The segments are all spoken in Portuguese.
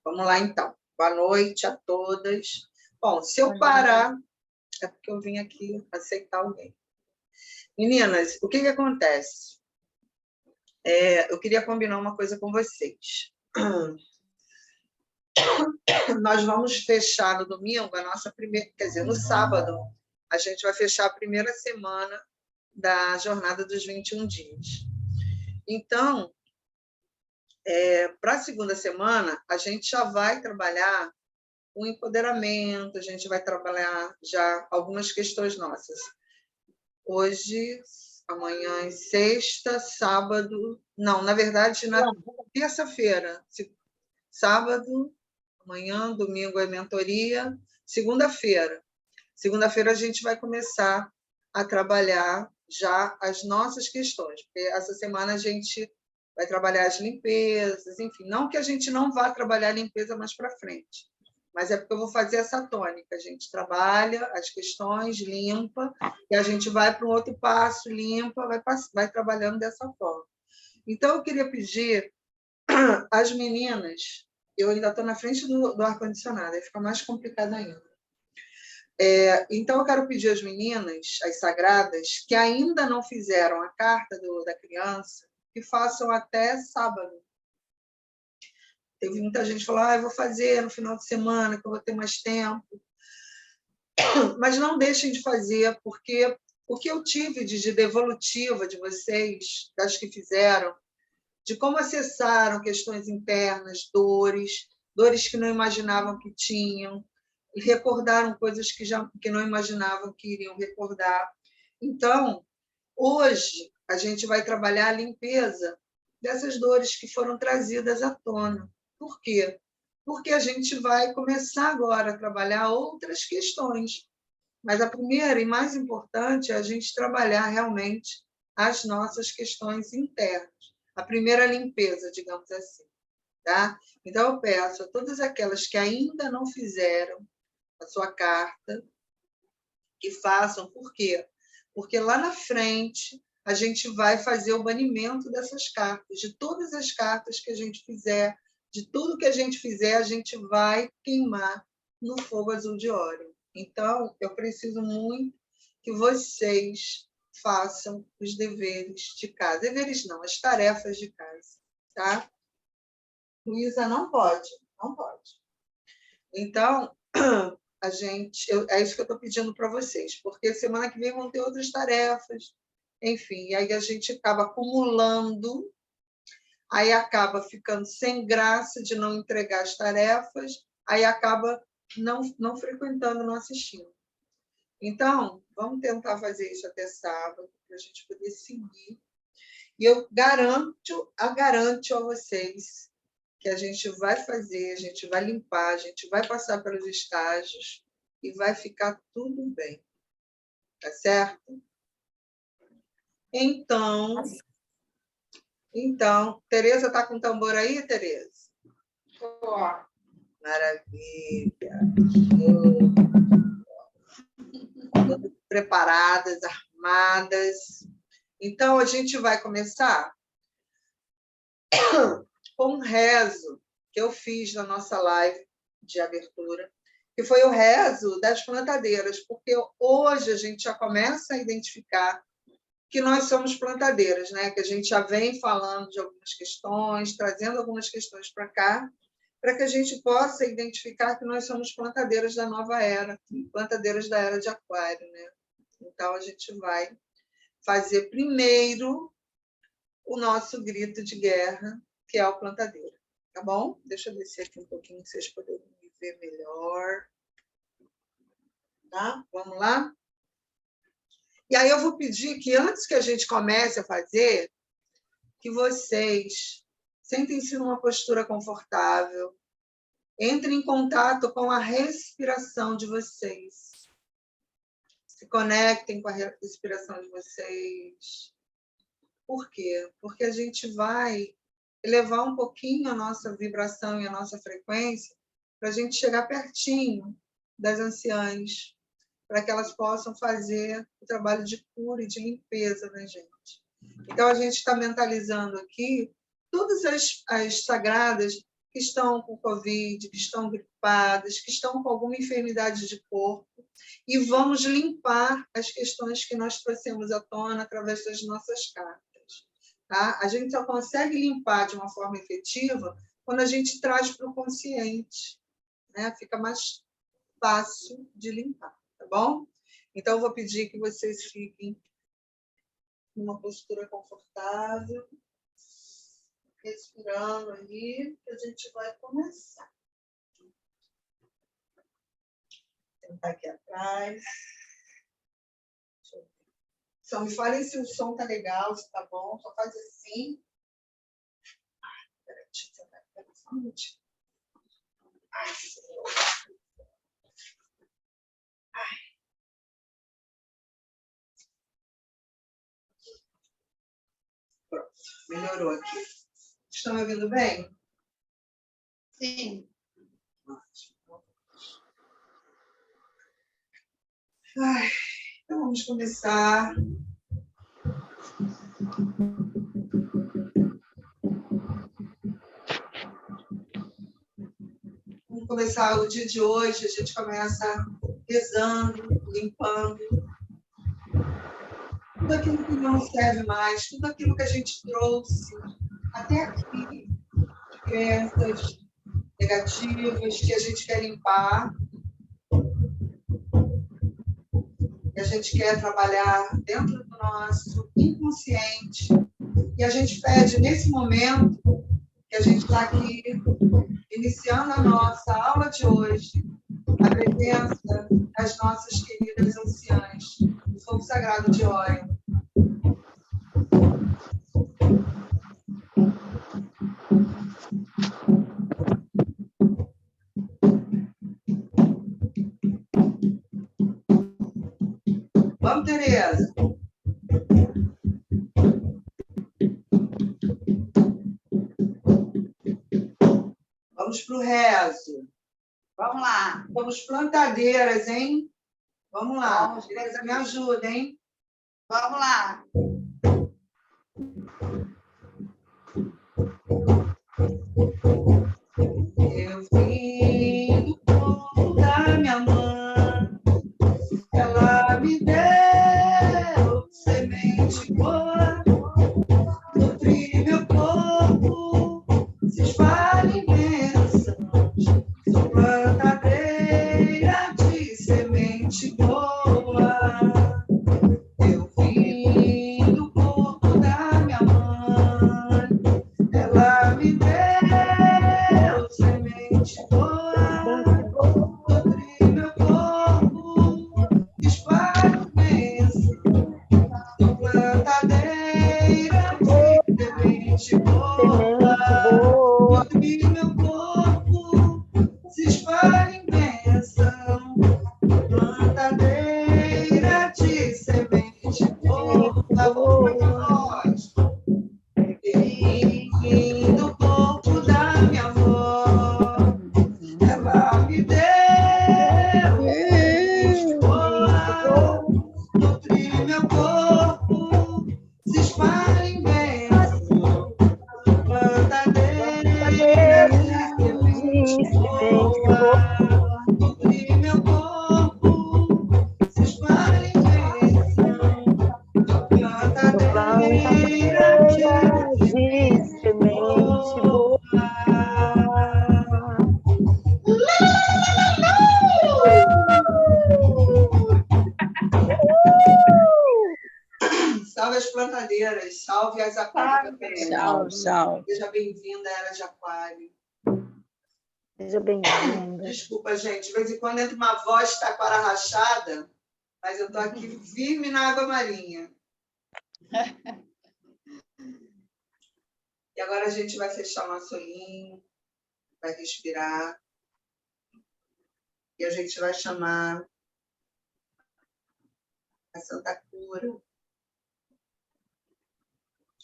Vamos lá, então. Boa noite a todas. Bom, se eu parar, é porque eu vim aqui aceitar alguém. Meninas, o que acontece? Eu queria combinar uma coisa com vocês. Nós vamos fechar no domingo a nossa primeira... Quer dizer, no sábado, a gente vai fechar a primeira semana da jornada dos 21 dias. Então, para a segunda semana, a gente já vai trabalhar o empoderamento, a gente vai trabalhar já algumas questões nossas. Hoje, amanhã, sexta, sábado... Não, na verdade, na terça-feira. Sábado, amanhã, domingo é mentoria. Segunda-feira. Segunda-feira a gente vai começar a trabalhar já as nossas questões, porque essa semana a gente vai trabalhar as limpezas, enfim, não que a gente não vá trabalhar a limpeza mais para frente, mas é porque eu vou fazer essa tônica. A gente trabalha as questões, limpa, e a gente vai para um outro passo, limpa, vai trabalhando dessa forma. Então, eu queria pedir às meninas, eu ainda estou na frente do ar-condicionado, aí fica mais complicado ainda. Então, eu quero pedir às meninas, as sagradas, que ainda não fizeram a carta da criança, que façam até sábado. Teve muita gente que falou, eu vou fazer no final de semana, que eu vou ter mais tempo. Mas não deixem de fazer, porque o que eu tive de devolutiva de vocês, das que fizeram, de como acessaram questões internas, dores que não imaginavam que tinham, e recordaram coisas que não imaginavam que iriam recordar. Então, hoje, a gente vai trabalhar a limpeza dessas dores que foram trazidas à tona. Por quê? Porque a gente vai começar agora a trabalhar outras questões. Mas a primeira e mais importante é a gente trabalhar realmente as nossas questões internas. A primeira limpeza, digamos assim. Tá? Então, eu peço a todas aquelas que ainda não fizeram a sua carta, que façam. Por quê? Porque lá na frente a gente vai fazer o banimento dessas cartas, de todas as cartas que a gente fizer, de tudo que a gente fizer, a gente vai queimar no fogo azul de Órion. Então, eu preciso muito que vocês façam os deveres de casa. Deveres não, as tarefas de casa, tá? Luísa, não pode, não pode. Então, é isso que eu estou pedindo para vocês, porque semana que vem vão ter outras tarefas, enfim, e aí a gente acaba acumulando, aí acaba ficando sem graça de não entregar as tarefas, aí acaba não frequentando, não assistindo. Então, vamos tentar fazer isso até sábado, para a gente poder seguir. E eu garanto a vocês que a gente vai fazer, a gente vai limpar, a gente vai passar pelos estágios e vai ficar tudo bem. Tá certo? Então, Tereza está com tambor aí, Tereza? Maravilha. Todas preparadas, armadas. Então, a gente vai começar com um rezo que eu fiz na nossa live de abertura, que foi o rezo das plantadeiras, porque hoje a gente já começa a identificar que nós somos plantadeiras, né? Que a gente já vem falando de algumas questões, trazendo algumas questões para cá, para que a gente possa identificar que nós somos plantadeiras da nova era, plantadeiras da era de Aquário, né? Então, a gente vai fazer primeiro o nosso grito de guerra, que é o plantadeira. Tá bom? Deixa eu descer aqui um pouquinho, para vocês poderem me ver melhor. Tá? Vamos lá? E aí eu vou pedir que, antes que a gente comece a fazer, que vocês sentem-se numa postura confortável, entrem em contato com a respiração de vocês. Se conectem com a respiração de vocês. Por quê? Porque a gente vai elevar um pouquinho a nossa vibração e a nossa frequência para a gente chegar pertinho das anciãs, para que elas possam fazer o trabalho de cura e de limpeza da gente. Então, a gente está mentalizando aqui todas as sagradas que estão com Covid, que estão gripadas, que estão com alguma enfermidade de corpo, e vamos limpar as questões que nós trouxemos à tona através das nossas cartas. Tá? A gente só consegue limpar de uma forma efetiva quando a gente traz para o consciente, né? Fica mais fácil de limpar, tá bom? Então, eu vou pedir que vocês fiquem numa postura confortável, respirando aí, que a gente vai começar. Sentar aqui atrás. Só me falem se o som tá legal, se tá bom. Só faz assim. Peraí, deixa eu sentar aqui só um minutinho. Ai, Senhor. Ai. Pronto, melhorou aqui. Estão me ouvindo bem? Sim. Ai, então vamos começar. Vamos começar o dia de hoje. A gente começa rezando, limpando tudo aquilo que não serve mais, tudo aquilo que a gente trouxe até aqui, de crenças negativas que a gente quer limpar, que a gente quer trabalhar dentro do nosso inconsciente. E a gente pede, nesse momento, que a gente está aqui, iniciando a nossa aula de hoje, a presença das nossas queridas anciãs, do fogo sagrado de Órion. Vamos, Tereza. Vamos para o rezo. Vamos lá. Vamos plantadeiras, hein? Vamos lá. Vamos. Tereza, me ajuda, hein? Vamos lá. Eu vim do corpo da minha mãe, ela me deu semente boa, nutri meu corpo, se espalha em bênçãos, sou plantadeira de semente boa. Eu vim do corpo da minha mãe, ela me deu semente boa, nutri meu corpo, espalho bênção, sou plantadeira de semente boa, nutri meu corpo, se espalha em bênção, plantadeira de semente boa. Vamos para nós. Vim do corpo da minha avó, ela me deu semente boa, nutri meu corpo, se espalha em bênção, plantadeira de semente boa, nutri meu corpo, se espalha em bênção, plantadeira de semente boa. Salve as plantadeiras, salve as aquárias também. Salve, salve. Seja bem-vinda à Era de Aquário. Seja bem-vinda. Desculpa, gente, de vez em quando entra uma voz taquara rachada, mas eu estou aqui firme na água marinha. E agora a gente vai fechar o nosso olhinho, vai respirar, e a gente vai chamar a Santa Cura.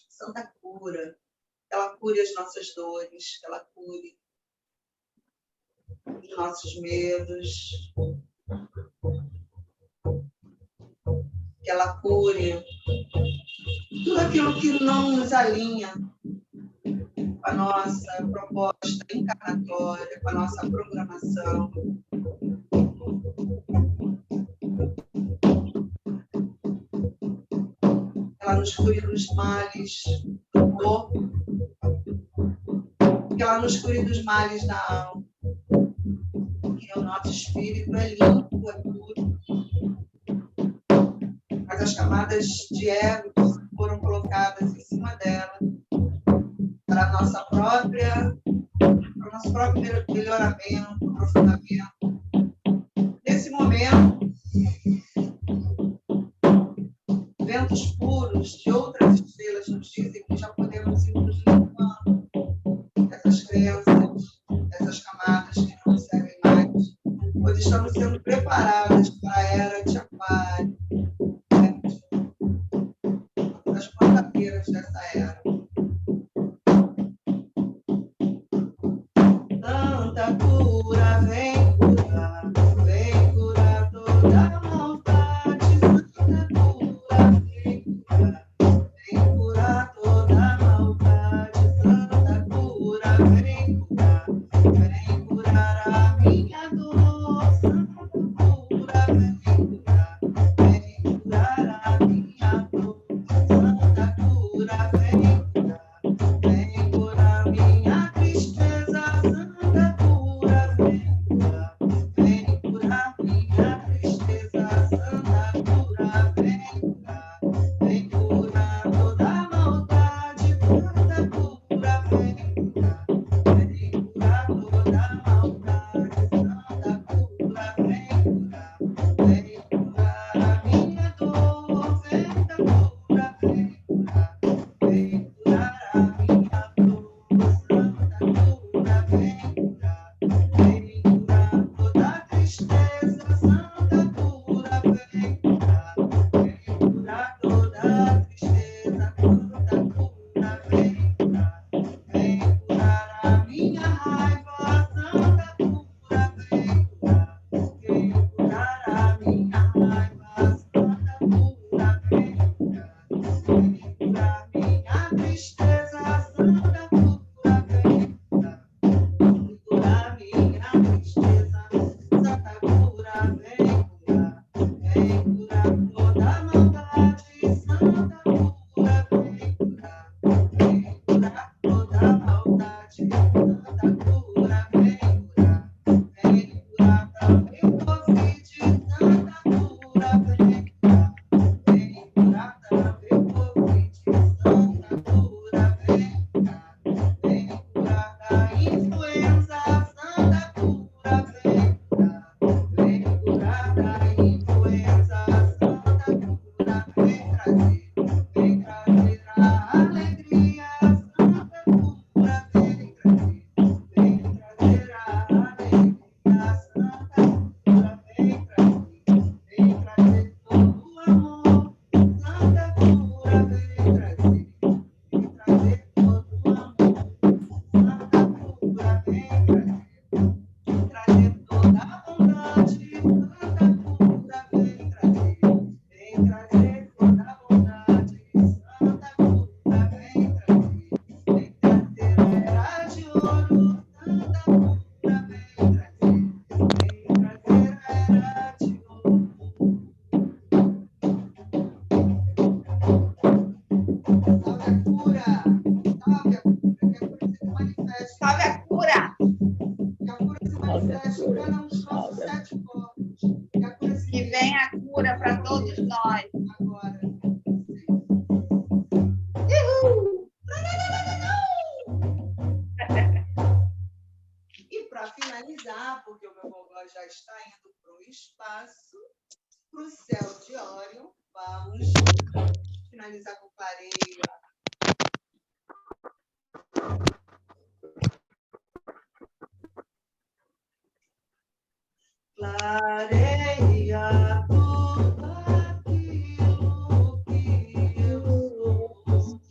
Santa Cura, que ela cure as nossas dores, que ela cure os nossos medos, que ela cure tudo aquilo que não nos alinha com a nossa proposta encarnatória, com a nossa programação. Ela nos cure dos males do corpo, que ela nos cure dos males da alma, que o nosso espírito é limpo, é puro, mas as camadas de ego foram colocadas em cima dela para nosso próprio melhoramento, aprofundamento. Nesse momento, ventos puros de outras estrelas nos dizem que já podemos ir nos limpando essas crenças, essas camadas que não servem mais, pois estamos sendo preparadas para a era de Aquário, as portadeiras dessa era. Tanta cura, vem curar toda maldade. Tanta cura, vem curar toda maldade. Tanta cura, vem curar a minha dor. Tanta cura, vem curar a minha dor. Tanta cura, vem curar minha tristeza. Santa cura, vem curar minha tristeza. Santa cura, vem curar toda maldade. Santa cura, vem curar toda maldade. Santa cura, vem curar a minha dor. Santa cura, vem curar a minha dor. Santa cura, vem curar toda tristeza. Santa cura, vem curar toda tristeza. Santa cura, vem curar a minha raiva. Santa cura, vem curar a minha raiva. Santa cura, vem curar minha tristeza. Santa cura, vem curar minha tristeza. Santa cura, vem curar toda maldade. Santa cura, vem curar toda maldade. Santa cura, vem curar também o Covid. Santa cura, vem curar também o Covid. Santa cura, vem curar da influenza. Santa cura, vem curar da influenza. Santa cura, vem trazer a alegria. Santa cura, vem trazer a alegria. Santa cura, vem trazer todo o amor. Santa cura, vem trazer todo o amor. Santa cura, vem trazer toda a bondade. Santa cura, vem trazer toda a bondade. Santa cura, vem trazer a era de ouro. Santa cura, vem trazer a era de ouro. Salve a cura! Salve a cura! Que a cura se manifeste. Salve a cura. Que a cura se manifeste em cada um dos nossos 7 corpos. Que a cura se Que venha a cura para todos nós. agora. E para finalizar, porque o meu gogó já está indo para o espaço, para o céu de Órion, vamos finalizar com clareia. Clareia tudo aquilo que eu sou.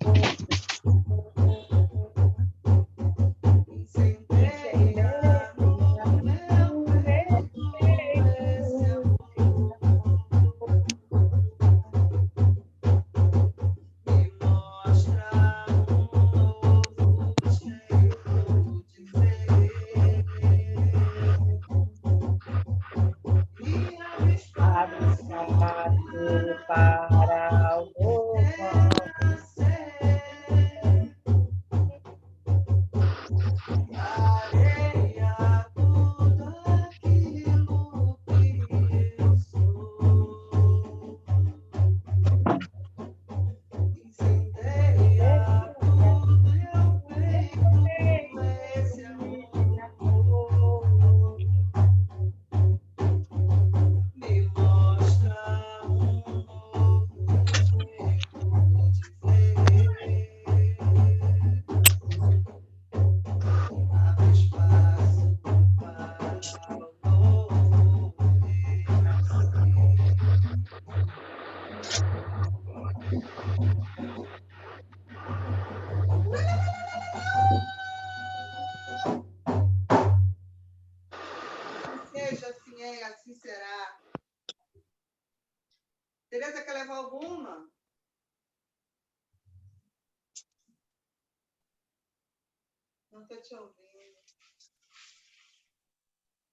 Incendeia no meu peito esse amor. Me mostra um novo alguma? Não estou te ouvindo.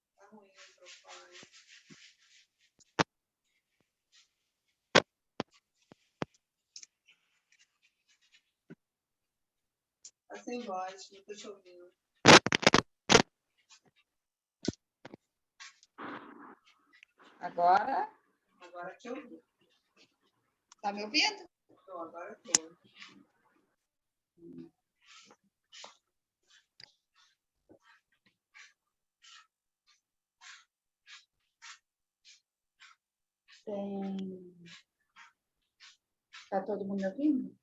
Está ruim o microfone. Está sem voz, não estou te ouvindo. Agora, Agora te ouvi. tá me ouvindo? Estou, agora estou. Tá todo mundo me ouvindo?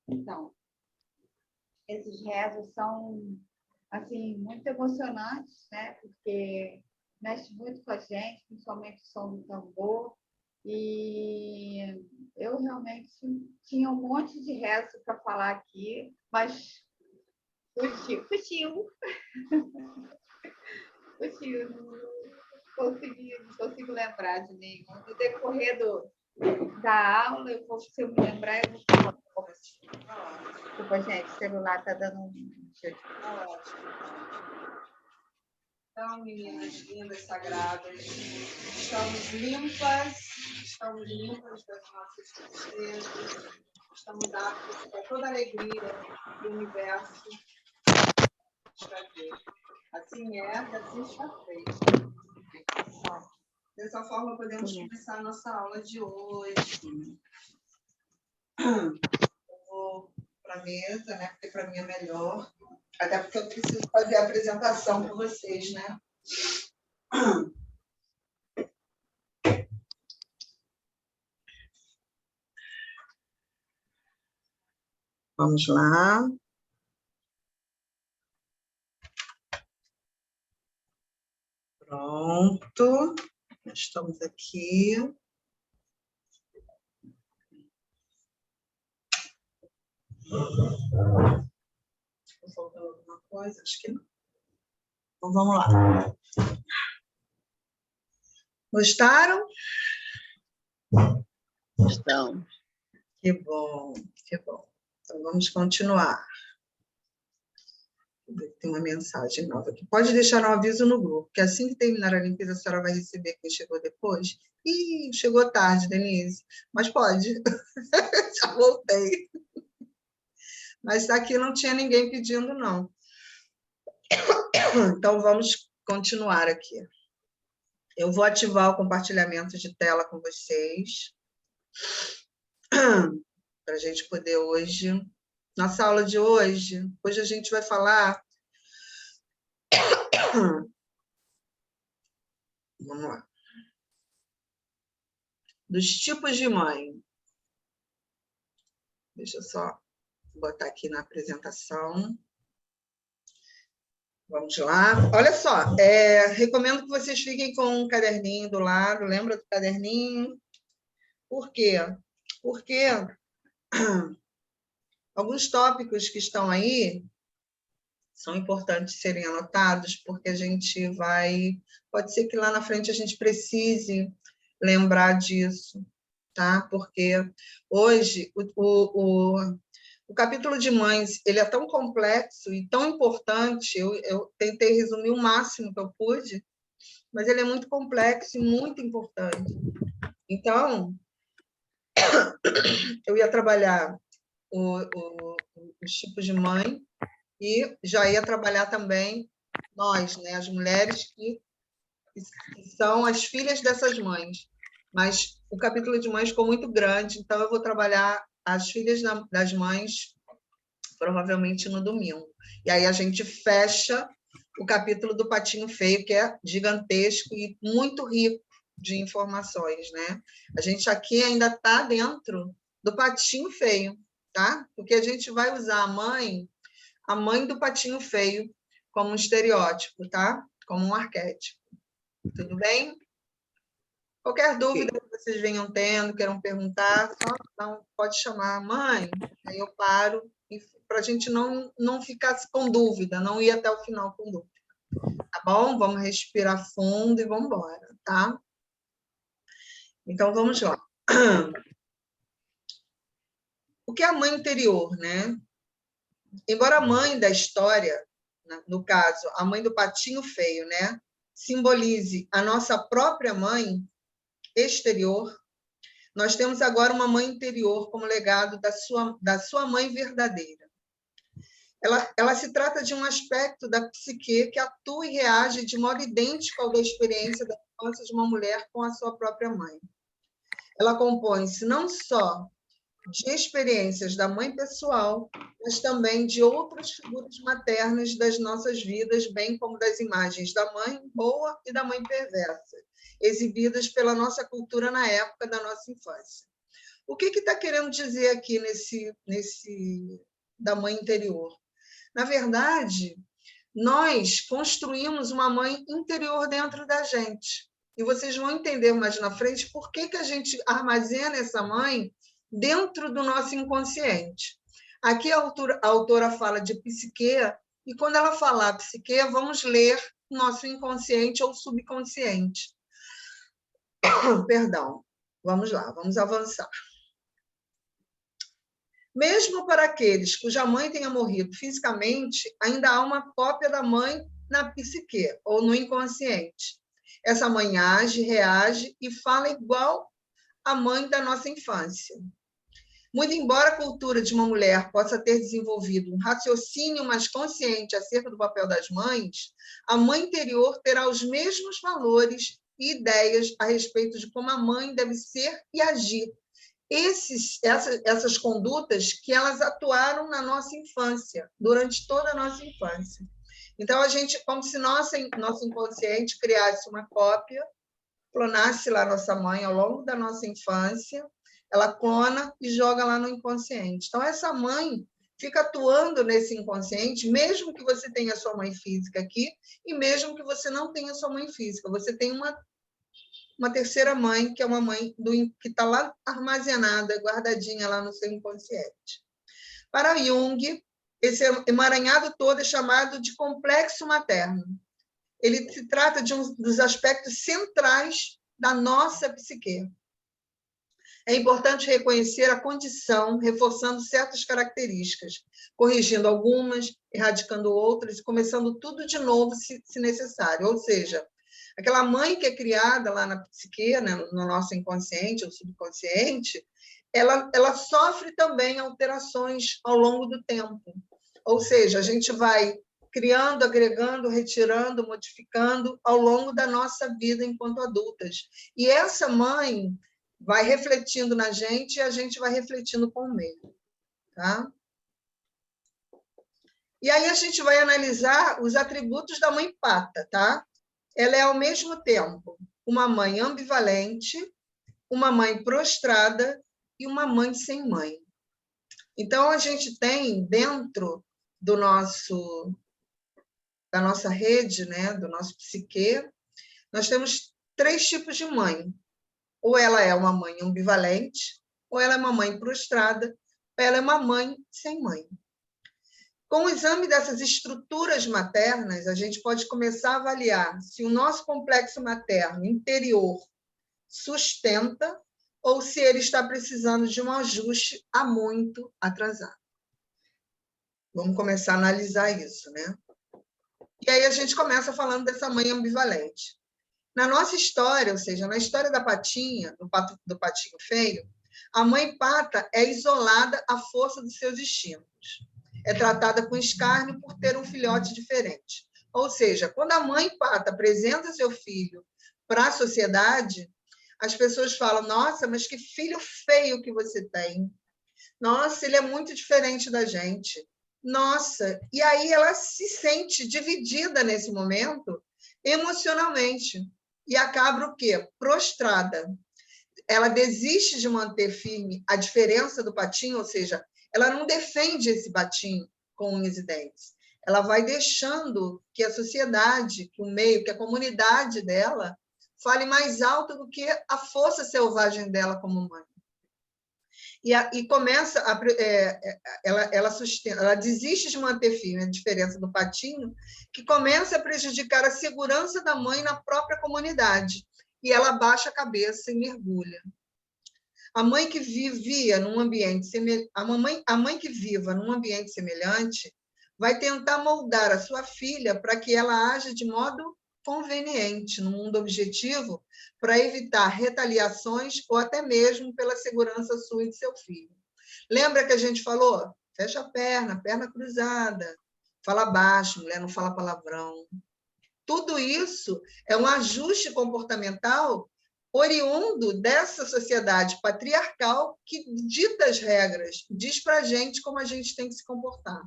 Então, esses rezos são, assim, muito emocionantes, né? Porque mexe muito com a gente, principalmente o som do tambor. E eu realmente tinha um monte de rezo para falar aqui, mas fugiu. Fugiu, não consigo lembrar de nenhum. No decorrer da aula, se eu me lembrar, eu vou falar. Desculpa, gente, o celular está dando um cheiro. Então, meninas lindas, sagradas, estamos limpas das nossas tristezas, estamos aptos para toda a alegria do universo. Assim é, assim está feito. Dessa forma, podemos começar a nossa aula de hoje. Eu vou para a mesa, né? Porque para mim é melhor. Até porque eu preciso fazer a apresentação para vocês, né? Vamos lá. Pronto. Estamos aqui. Está faltando alguma coisa? Acho que não. Então, vamos lá. Gostaram? Estão. Que bom, que bom. Então, vamos continuar. Tem uma mensagem nova aqui. Pode deixar um aviso no grupo, que assim que terminar a limpeza, a senhora vai receber quem chegou depois. Ih, chegou tarde, Denise. Mas pode. Já voltei. Mas aqui não tinha ninguém pedindo, não. Então, vamos continuar aqui. Eu vou ativar o compartilhamento de tela com vocês, para a gente poder hoje... Nossa aula de hoje a gente vai falar... Vamos lá. Dos tipos de mãe. Deixa eu só botar aqui na apresentação. Vamos lá. Olha só, recomendo que vocês fiquem com um caderninho do lado. Lembra do caderninho? Por quê? Porque alguns tópicos que estão aí são importantes serem anotados, porque a gente vai... Pode ser que lá na frente a gente precise lembrar disso, tá? Porque hoje o capítulo de mães ele é tão complexo e tão importante, eu tentei resumir o máximo que eu pude, mas ele é muito complexo e muito importante. Então, eu ia trabalhar os tipos de mãe e já ia trabalhar também nós, né, as mulheres que são as filhas dessas mães. Mas o capítulo de mães ficou muito grande, então eu vou trabalhar as filhas das mães provavelmente no domingo. E aí a gente fecha o capítulo do Patinho Feio, que é gigantesco e muito rico de informações, né? A gente aqui ainda está dentro do Patinho Feio, tá? Porque a gente vai usar a mãe do Patinho Feio, como um estereótipo, tá? Como um arquétipo. Tudo bem? Qualquer dúvida que vocês venham tendo, queiram perguntar, só pode chamar a mãe, aí eu paro, para a gente não ficar com dúvida, não ir até o final com dúvida. Tá bom? Vamos respirar fundo e vamos embora, tá? Então, vamos lá. O que é a mãe interior, né? Embora a mãe da história, no caso, a mãe do patinho feio, né, simbolize a nossa própria mãe exterior, nós temos agora uma mãe interior como legado da sua mãe verdadeira. Ela se trata de um aspecto da psique que atua e reage de modo idêntico ao da experiência da infância de uma mulher com a sua própria mãe. Ela compõe-se não só de experiências da mãe pessoal, mas também de outras figuras maternas das nossas vidas, bem como das imagens da mãe boa e da mãe perversa, exibidas pela nossa cultura na época da nossa infância. O que está querendo dizer aqui nesse da mãe interior? Na verdade, nós construímos uma mãe interior dentro da gente. E vocês vão entender mais na frente por que a gente armazena essa mãe dentro do nosso inconsciente. Aqui a autora fala de psique, e quando ela falar psique, vamos ler nosso inconsciente ou subconsciente. Perdão. Vamos lá, vamos avançar. Mesmo para aqueles cuja mãe tenha morrido fisicamente, ainda há uma cópia da mãe na psique, ou no inconsciente. Essa mãe age, reage e fala igual a mãe da nossa infância. Muito embora a cultura de uma mulher possa ter desenvolvido um raciocínio mais consciente acerca do papel das mães, a mãe interior terá os mesmos valores e ideias a respeito de como a mãe deve ser e agir. Essas condutas que elas atuaram na nossa infância, durante toda a nossa infância. Então, a gente, como se nosso inconsciente criasse uma cópia, clonasse lá nossa mãe ao longo da nossa infância, ela clona e joga lá no inconsciente. Então, essa mãe fica atuando nesse inconsciente, mesmo que você tenha sua mãe física aqui, e mesmo que você não tenha sua mãe física. Você tem uma terceira mãe, que é uma mãe que está lá armazenada, guardadinha lá no seu inconsciente. Para Jung, esse emaranhado todo é chamado de complexo materno. Ele se trata de um dos aspectos centrais da nossa psique. É importante reconhecer a condição, reforçando certas características, corrigindo algumas, erradicando outras, e começando tudo de novo, se necessário. Ou seja, aquela mãe que é criada lá na psique, né, no nosso inconsciente ou subconsciente, ela sofre também alterações ao longo do tempo. Ou seja, a gente vai criando, agregando, retirando, modificando ao longo da nossa vida enquanto adultas. E essa mãe vai refletindo na gente e a gente vai refletindo com o meio. Tá? E aí a gente vai analisar os atributos da mãe pata, tá? Ela é, ao mesmo tempo, uma mãe ambivalente, uma mãe prostrada e uma mãe sem mãe. Então, a gente tem dentro da nossa rede, né, do nosso psique, nós temos 3 tipos de mãe. Ou ela é uma mãe ambivalente, ou ela é uma mãe prostrada, ou ela é uma mãe sem mãe. Com o exame dessas estruturas maternas, a gente pode começar a avaliar se o nosso complexo materno interior sustenta ou se ele está precisando de um ajuste há muito atrasado. Vamos começar a analisar isso, né? E aí a gente começa falando dessa mãe ambivalente. Na nossa história, ou seja, na história da patinha, do patinho feio, a mãe pata é isolada à força dos seus instintos. É tratada com escárnio por ter um filhote diferente. Ou seja, quando a mãe pata apresenta seu filho para a sociedade, as pessoas falam, nossa, mas que filho feio que você tem. Nossa, ele é muito diferente da gente. Nossa, e aí ela se sente dividida nesse momento emocionalmente e acaba o quê? Prostrada. Ela desiste de manter firme a diferença do patinho, ou seja, ela não defende esse patinho com unhas e dentes. Ela vai deixando que a sociedade, que o meio, que a comunidade dela fale mais alto do que a força selvagem dela como mãe. e começa ela desiste de manter firme, a diferença do patinho, que começa a prejudicar a segurança da mãe na própria comunidade, e ela abaixa a cabeça e mergulha. A mãe que vivia num ambiente a mãe que viva num ambiente semelhante vai tentar moldar a sua filha para que ela haja de modo conveniente no mundo objetivo, para evitar retaliações ou até mesmo pela segurança sua e de seu filho. Lembra que a gente falou? Fecha a perna cruzada, fala baixo, mulher não fala palavrão. Tudo isso é um ajuste comportamental oriundo dessa sociedade patriarcal que dita as regras, diz para a gente como a gente tem que se comportar.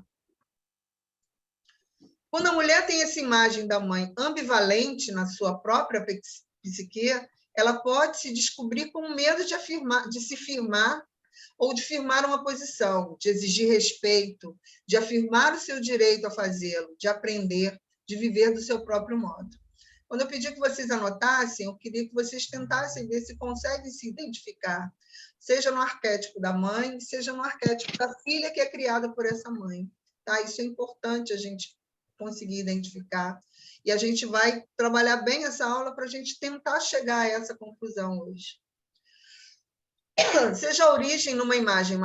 Quando a mulher tem essa imagem da mãe ambivalente na sua própria psique, ela pode se descobrir com medo de se firmar ou de firmar uma posição, de exigir respeito, de afirmar o seu direito a fazê-lo, de aprender, de viver do seu próprio modo. Quando eu pedi que vocês anotassem, eu queria que vocês tentassem ver se conseguem se identificar, seja no arquétipo da mãe, seja no arquétipo da filha que é criada por essa mãe. Tá? Isso é importante a gente conseguir identificar. E a gente vai trabalhar bem essa aula para a gente tentar chegar a essa conclusão hoje. Seja a origem numa imagem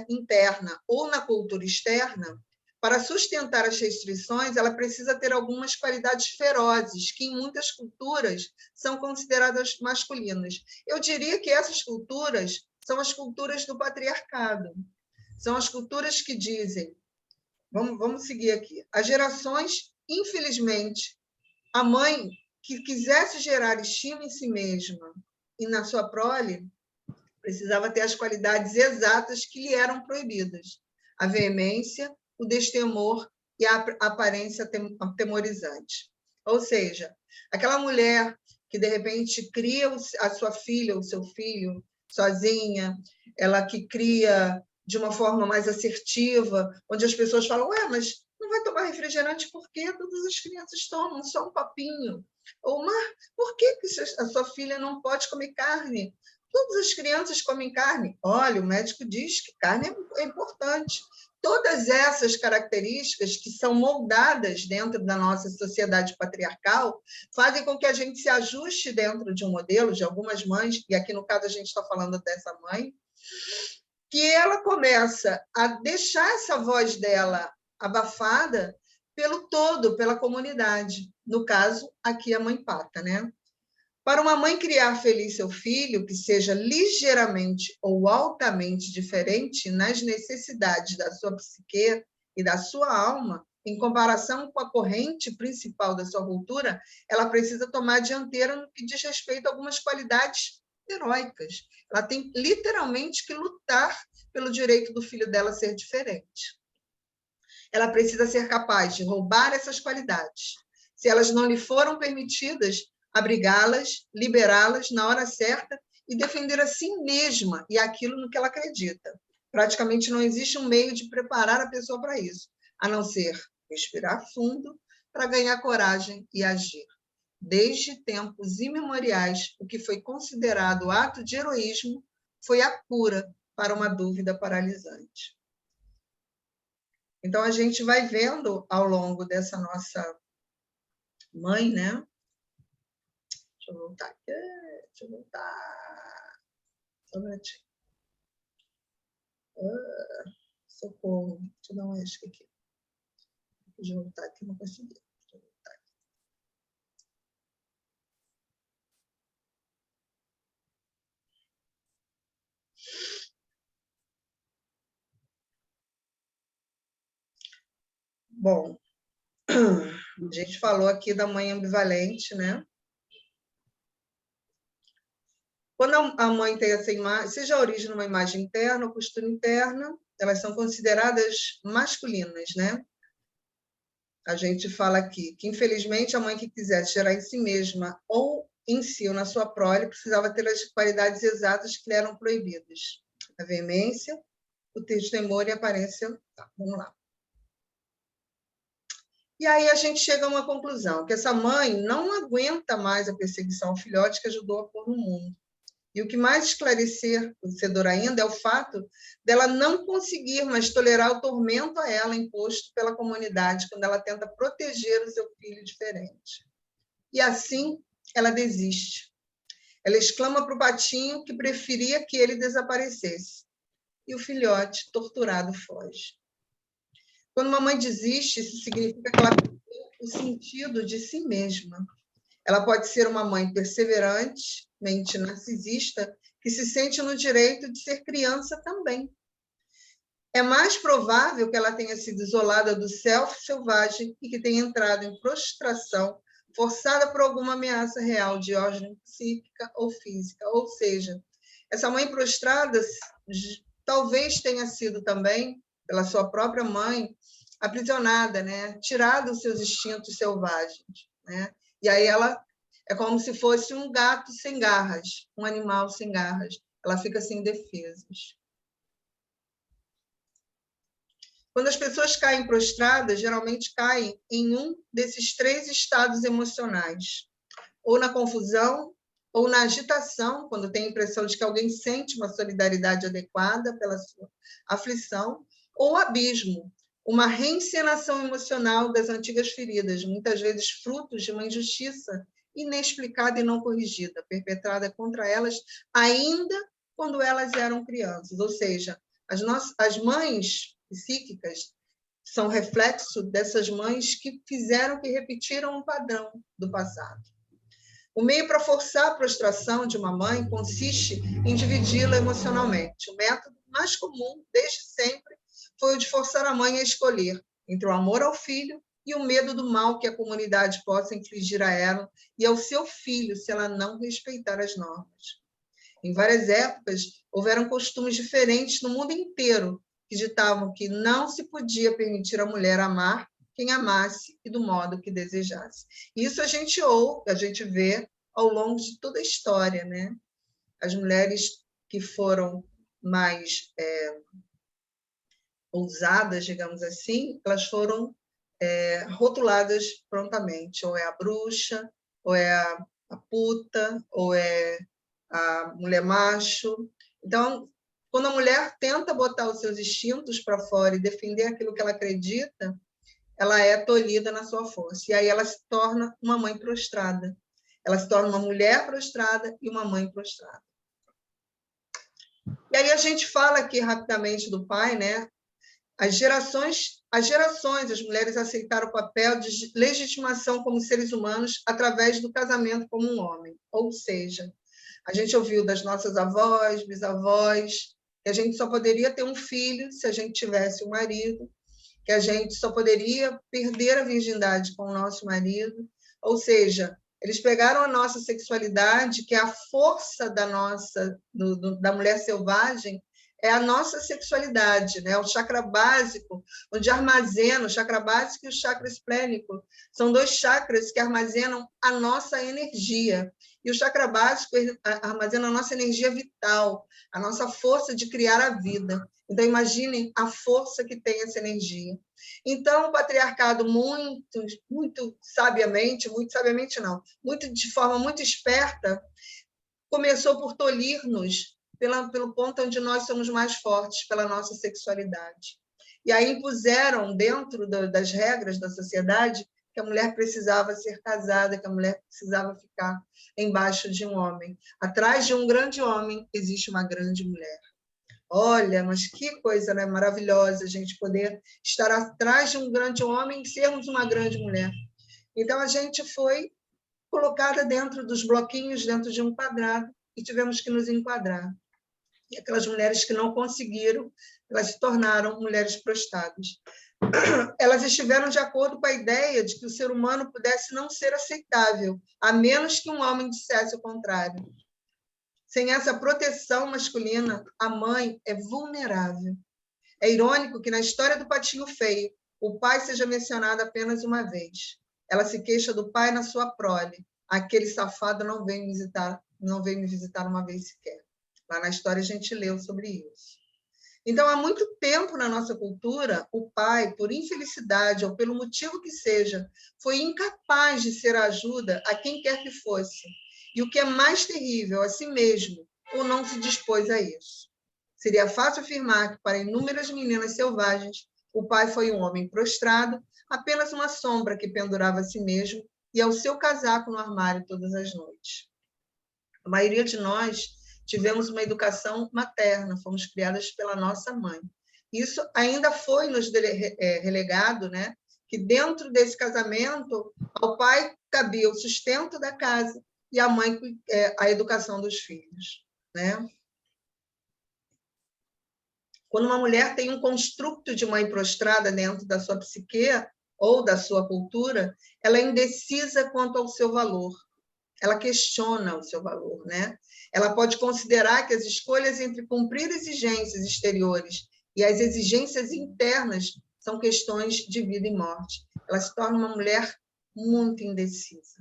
interna ou na cultura externa, para sustentar as restrições, ela precisa ter algumas qualidades ferozes, que em muitas culturas são consideradas masculinas. Eu diria que essas culturas são as culturas do patriarcado. São as culturas que dizem... Vamos seguir aqui. As gerações, infelizmente, a mãe que quisesse gerar estima em si mesma e na sua prole, precisava ter as qualidades exatas que lhe eram proibidas: a veemência, o destemor e a aparência atemorizante. Ou seja, aquela mulher que, de repente, cria a sua filha ou seu filho sozinha, ela que cria de uma forma mais assertiva, onde as pessoas falam: ué, mas não vai tomar refrigerante por quê? Todas as crianças tomam, só um papinho. Ou, mas por que a sua filha não pode comer carne? Todas as crianças comem carne. Olha, o médico diz que carne é importante. Todas essas características que são moldadas dentro da nossa sociedade patriarcal fazem com que a gente se ajuste dentro de um modelo de algumas mães, e aqui no caso a gente está falando dessa mãe, que ela começa a deixar essa voz dela abafada pelo todo, pela comunidade. No caso, aqui a mãe pata, né? Para uma mãe criar feliz seu filho, que seja ligeiramente ou altamente diferente nas necessidades da sua psique e da sua alma, em comparação com a corrente principal da sua cultura, ela precisa tomar a dianteira no que diz respeito a algumas qualidades heróicas. Ela tem literalmente que lutar pelo direito do filho dela ser diferente. Ela precisa ser capaz de roubar essas qualidades. Se elas não lhe foram permitidas, abrigá-las, liberá-las na hora certa e defender a si mesma e aquilo no que ela acredita. Praticamente não existe um meio de preparar a pessoa para isso, a não ser respirar fundo para ganhar coragem e agir. Desde tempos imemoriais, o que foi considerado ato de heroísmo foi a cura para uma dúvida paralisante. Então, a gente vai vendo ao longo dessa nossa mãe, né? Deixa eu voltar aqui. Deixa eu voltar. Só um minutinho. Socorro. Deixa eu dar uma isca aqui. Deixa eu voltar aqui, não consegui. Deixa eu voltar aqui. Bom, a gente falou aqui da mãe ambivalente, né? Quando a mãe tem essa imagem, seja a origem numa imagem interna ou costura interna, elas são consideradas masculinas, né? A gente fala aqui que, infelizmente, a mãe que quisesse gerar em si mesma ou em si ou na sua prole precisava ter as qualidades exatas que lhe eram proibidas: a veemência, o destemor e a aparência. Tá, vamos lá. E aí a gente chega a uma conclusão, que essa mãe não aguenta mais a perseguição ao filhote que ajudou a pôr no mundo. E o que mais esclarecedor ainda é o fato dela não conseguir mais tolerar o tormento a ela imposto pela comunidade quando ela tenta proteger o seu filho diferente. E assim ela desiste. Ela exclama para o patinho que preferia que ele desaparecesse. E o filhote, torturado, foge. Quando uma mãe desiste, isso significa que ela perdeu o sentido de si mesma. Ela pode ser uma mãe perseverante, mente narcisista, que se sente no direito de ser criança também. É mais provável que ela tenha sido isolada do self selvagem e que tenha entrado em prostração, forçada por alguma ameaça real de ordem psíquica ou física. Ou seja, essa mãe prostrada talvez tenha sido também, pela sua própria mãe, aprisionada, né? Tirada os seus instintos selvagens, né? E aí ela é como se fosse um gato sem garras, um animal sem garras. Ela fica sem defesas. Quando as pessoas caem prostradas, geralmente caem em um desses 3 estados emocionais. Ou na confusão, ou na agitação, quando tem a impressão de que alguém sente uma solidariedade adequada pela sua aflição, ou abismo, uma reencenação emocional das antigas feridas, muitas vezes frutos de uma injustiça inexplicada e não corrigida, perpetrada contra elas ainda quando elas eram crianças. Ou seja, as mães psíquicas são reflexo dessas mães que repetiram um padrão do passado. O meio para forçar a prostração de uma mãe consiste em dividi-la emocionalmente. O método mais comum, desde sempre, foi o de forçar a mãe a escolher entre o amor ao filho e o medo do mal que a comunidade possa infligir a ela e ao seu filho se ela não respeitar as normas. Em várias épocas, houveram costumes diferentes no mundo inteiro que ditavam que não se podia permitir à mulher amar quem amasse e do modo que desejasse. Isso a gente vê ao longo de toda a história, né? As mulheres que foram mais ousadas, digamos assim, elas foram rotuladas prontamente. Ou é a bruxa, ou é a puta, ou é a mulher macho. Então, quando a mulher tenta botar os seus instintos para fora e defender aquilo que ela acredita, ela é tolhida na sua força. E aí ela se torna uma mãe prostrada. Ela se torna uma mulher prostrada e uma mãe prostrada. E aí a gente fala aqui rapidamente do pai, né? As gerações, as mulheres aceitaram o papel de legitimação como seres humanos através do casamento como um homem. Ou seja, a gente ouviu das nossas avós, bisavós, que a gente só poderia ter um filho se a gente tivesse um marido, que a gente só poderia perder a virgindade com o nosso marido. Ou seja, eles pegaram a nossa sexualidade, que é a força da mulher selvagem, é a nossa sexualidade, né? O chakra básico, onde armazena o chakra básico e o chakra esplênico. São 2 chakras que armazenam a nossa energia. E o chakra básico armazena a nossa energia vital, a nossa força de criar a vida. Então, imaginem a força que tem essa energia. Então, o patriarcado muito sabiamente não, de forma muito esperta, começou por tolir-nos pelo ponto onde nós somos mais fortes, pela nossa sexualidade. E aí impuseram, dentro das regras da sociedade, que a mulher precisava ser casada, que a mulher precisava ficar embaixo de um homem. Atrás de um grande homem existe uma grande mulher. Olha, mas que coisa, né? Maravilhosa a gente poder estar atrás de um grande homem e sermos uma grande mulher. Então, a gente foi colocada dentro dos bloquinhos, dentro de um quadrado, e tivemos que nos enquadrar. E aquelas mulheres que não conseguiram, elas se tornaram mulheres prostradas. Elas estiveram de acordo com a ideia de que o ser humano pudesse não ser aceitável, a menos que um homem dissesse o contrário. Sem essa proteção masculina, a mãe é vulnerável. É irônico que na história do Patinho Feio, o pai seja mencionado apenas uma vez. Ela se queixa do pai na sua prole. Aquele safado não veio me visitar uma vez sequer. Lá na história a gente leu sobre isso. Então, há muito tempo na nossa cultura, o pai, por infelicidade ou pelo motivo que seja, foi incapaz de ser ajuda a quem quer que fosse. E o que é mais terrível, a si mesmo, ou não se dispôs a isso. Seria fácil afirmar que, para inúmeras meninas selvagens, o pai foi um homem prostrado, apenas uma sombra que pendurava a si mesmo e ao seu casaco no armário todas as noites. A maioria de nós tivemos uma educação materna, fomos criadas pela nossa mãe. Isso ainda foi nos relegado, né? Que dentro desse casamento, ao pai cabia o sustento da casa e à mãe a educação dos filhos, né? Quando uma mulher tem um construto de mãe prostrada dentro da sua psique ou da sua cultura, ela é indecisa quanto ao seu valor. Ela questiona o seu valor, né? Ela pode considerar que as escolhas entre cumprir exigências exteriores e as exigências internas são questões de vida e morte. Ela se torna uma mulher muito indecisa.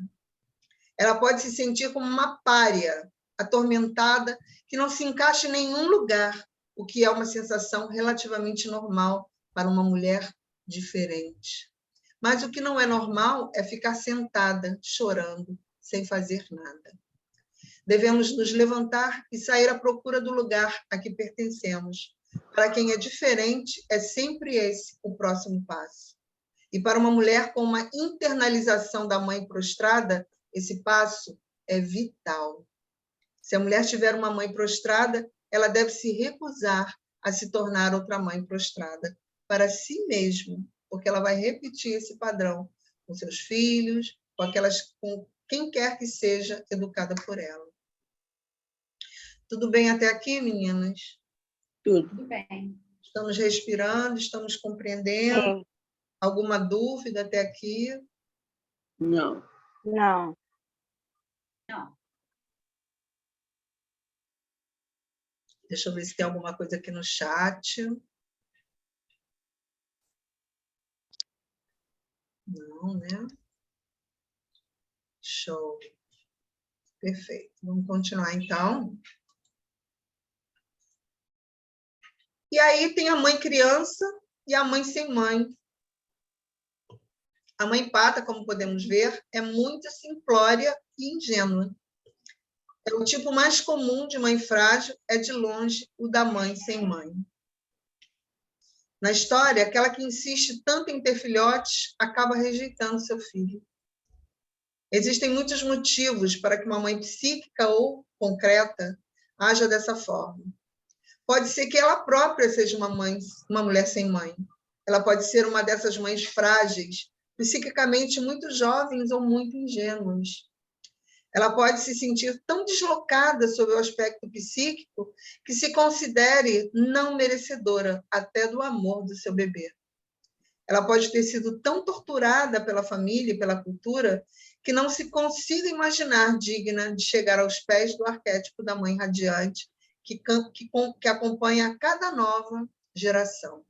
Ela pode se sentir como uma pária, atormentada, que não se encaixa em nenhum lugar, o que é uma sensação relativamente normal para uma mulher diferente. Mas o que não é normal é ficar sentada, chorando, sem fazer nada. Devemos nos levantar e sair à procura do lugar a que pertencemos. Para quem é diferente, é sempre esse o próximo passo. E para uma mulher com uma internalização da mãe prostrada, esse passo é vital. Se a mulher tiver uma mãe prostrada, ela deve se recusar a se tornar outra mãe prostrada para si mesma, porque ela vai repetir esse padrão com seus filhos, com quem quer que seja educada por ela. Tudo bem até aqui, meninas? Tudo bem. Estamos respirando, estamos compreendendo. Sim. Alguma dúvida até aqui? Não. Não. Deixa eu ver se tem alguma coisa aqui no chat. Não, né? Show. Perfeito. Vamos continuar, então. E aí tem a mãe criança e a mãe sem mãe. A mãe pata, como podemos ver, é muito simplória e ingênua. É o tipo mais comum de mãe frágil, é de longe o da mãe sem mãe. Na história, aquela que insiste tanto em ter filhotes acaba rejeitando seu filho. Existem muitos motivos para que uma mãe psíquica ou concreta haja dessa forma. Pode ser que ela própria seja uma mulher sem mãe. Ela pode ser uma dessas mães frágeis, psiquicamente muito jovens ou muito ingênuas. Ela pode se sentir tão deslocada sob o aspecto psíquico que se considere não merecedora até do amor do seu bebê. Ela pode ter sido tão torturada pela família e pela cultura que não se consiga imaginar digna de chegar aos pés do arquétipo da mãe radiante que acompanha cada nova geração.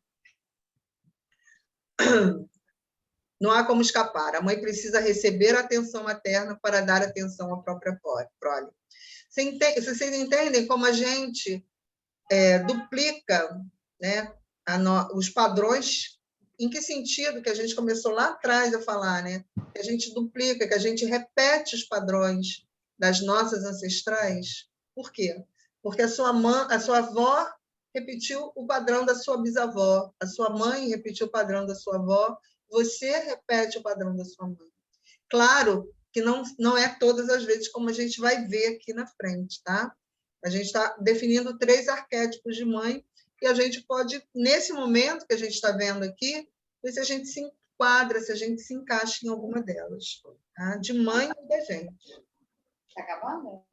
Não há como escapar. A mãe precisa receber a atenção materna para dar atenção à própria prole. Vocês entendem como a gente duplica, né, os padrões? Em que sentido que a gente começou lá atrás a falar, né? Que a gente duplica, que a gente repete os padrões das nossas ancestrais? Por quê? Porque a sua avó repetiu o padrão da sua bisavó, a sua mãe repetiu o padrão da sua avó, você repete o padrão da sua mãe. Claro que não é todas as vezes como a gente vai ver aqui na frente, tá? A gente está definindo 3 arquétipos de mãe e a gente pode, nesse momento que a gente está vendo aqui, ver se a gente se enquadra, se a gente se encaixa em alguma delas, tá? De mãe ou da gente. Está acabando?